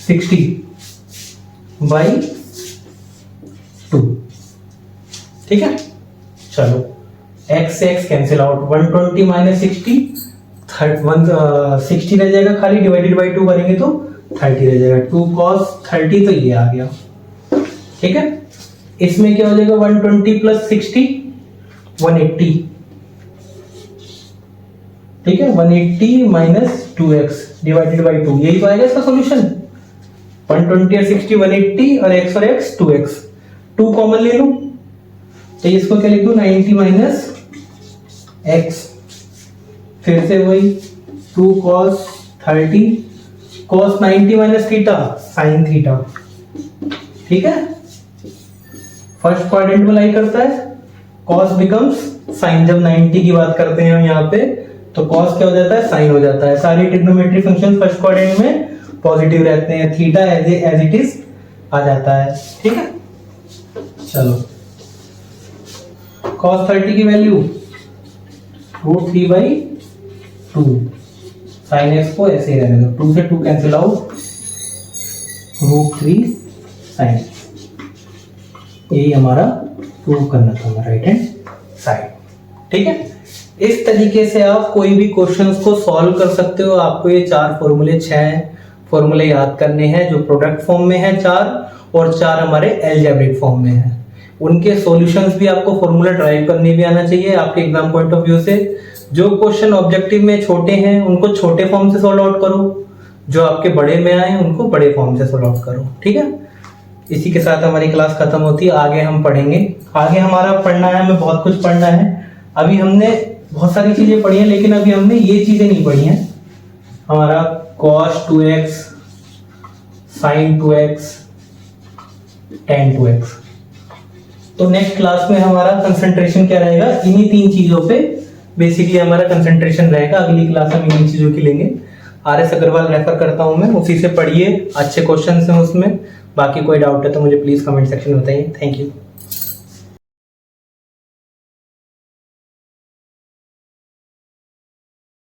60 by 2। ठीक है, चलो x से x कैंसिल आउट, 120 माइनस 60 60 रह जाएगा खाली, डिवाइडेड बाई 2 करेंगे तो 30 रह जाएगा, 2 cos 30 तो ये आ गया। ठीक है, इसमें क्या हो जाएगा 120 प्लस 60 180। ठीक है, 180 माइनस 2x डिवाइडेड बाई 2, यही तो आएगा इसका सॉल्यूशन। 120 और 60 180 और x और x 2x, 2 कॉमन ले लूं तो इसको क्या लिख दूं 90 माइनस x, फिर से वही 2 cos 30 cos 90 minus theta sin theta. ठीक है, फर्स्ट क्वाड्रेंट में लाई करता है, cos बिकम्स sin, जब 90 की बात करते हैं हम यहाँ पे तो cos क्या हो जाता है sin हो जाता है। सारी ट्रिग्नोमेट्रिक फंक्शन फर्स्ट क्वाड्रेंट में पॉजिटिव रहते हैं, थीटा एज इट इज आ जाता है। ठीक है, चलो cos 30 की वैल्यू √3 बाई 2, sin x को ऐसे ही रहने दो, 2 से 2 कैंसिल आउट, √3 sin। यही हमारा प्रूव करना था हमारा राइट हैंड साइड। ठीक है, इस तरीके से आप कोई भी क्वेश्चंस को सॉल्व कर सकते हो। आपको ये 4 फॉर्मूले 6 फॉर्मूले याद करने हैं जो प्रोडक्ट फॉर्म में है 4 और 4 हमारे अलजेब्रिक फॉर्म में है। उनके सॉल्यूशंस भी आपको फॉर्मूला ड्राइव करने भी आना चाहिए आपके एग्जाम पॉइंट ऑफ व्यू से। जो क्वेश्चन ऑब्जेक्टिव में छोटे हैं उनको छोटे फॉर्म से सॉल्व आउट करो, जो आपके बड़े में आए उनको बड़े फॉर्म से सॉल्व आउट करो। ठीक है, इसी के साथ हमारी क्लास खत्म होती है। आगे हम पढ़ेंगे, आगे हमारा पढ़ना है, हमें बहुत कुछ पढ़ना है। अभी हमने बहुत सारी चीजें पढ़ी हैं लेकिन अभी हमने ये चीजें नहीं पढ़ी हैं। हमारा cos 2x sin 2x tan 2x। तो नेक्स्ट क्लास में हमारा कंसंट्रेशन क्या रहेगा, इन्हीं 3 चीजों पे बेसिकली हमारा कंसंट्रेशन रहेगा। अगली क्लास हम इन्हीं चीजों की लेंगे। RS अग्रवाल रेफर करता हूं मैं, उसी से पढ़िए, अच्छे क्वेश्चन हैं उसमें। बाकी कोई डाउट है तो मुझे प्लीज कमेंट सेक्शन में बताइए। Thank you.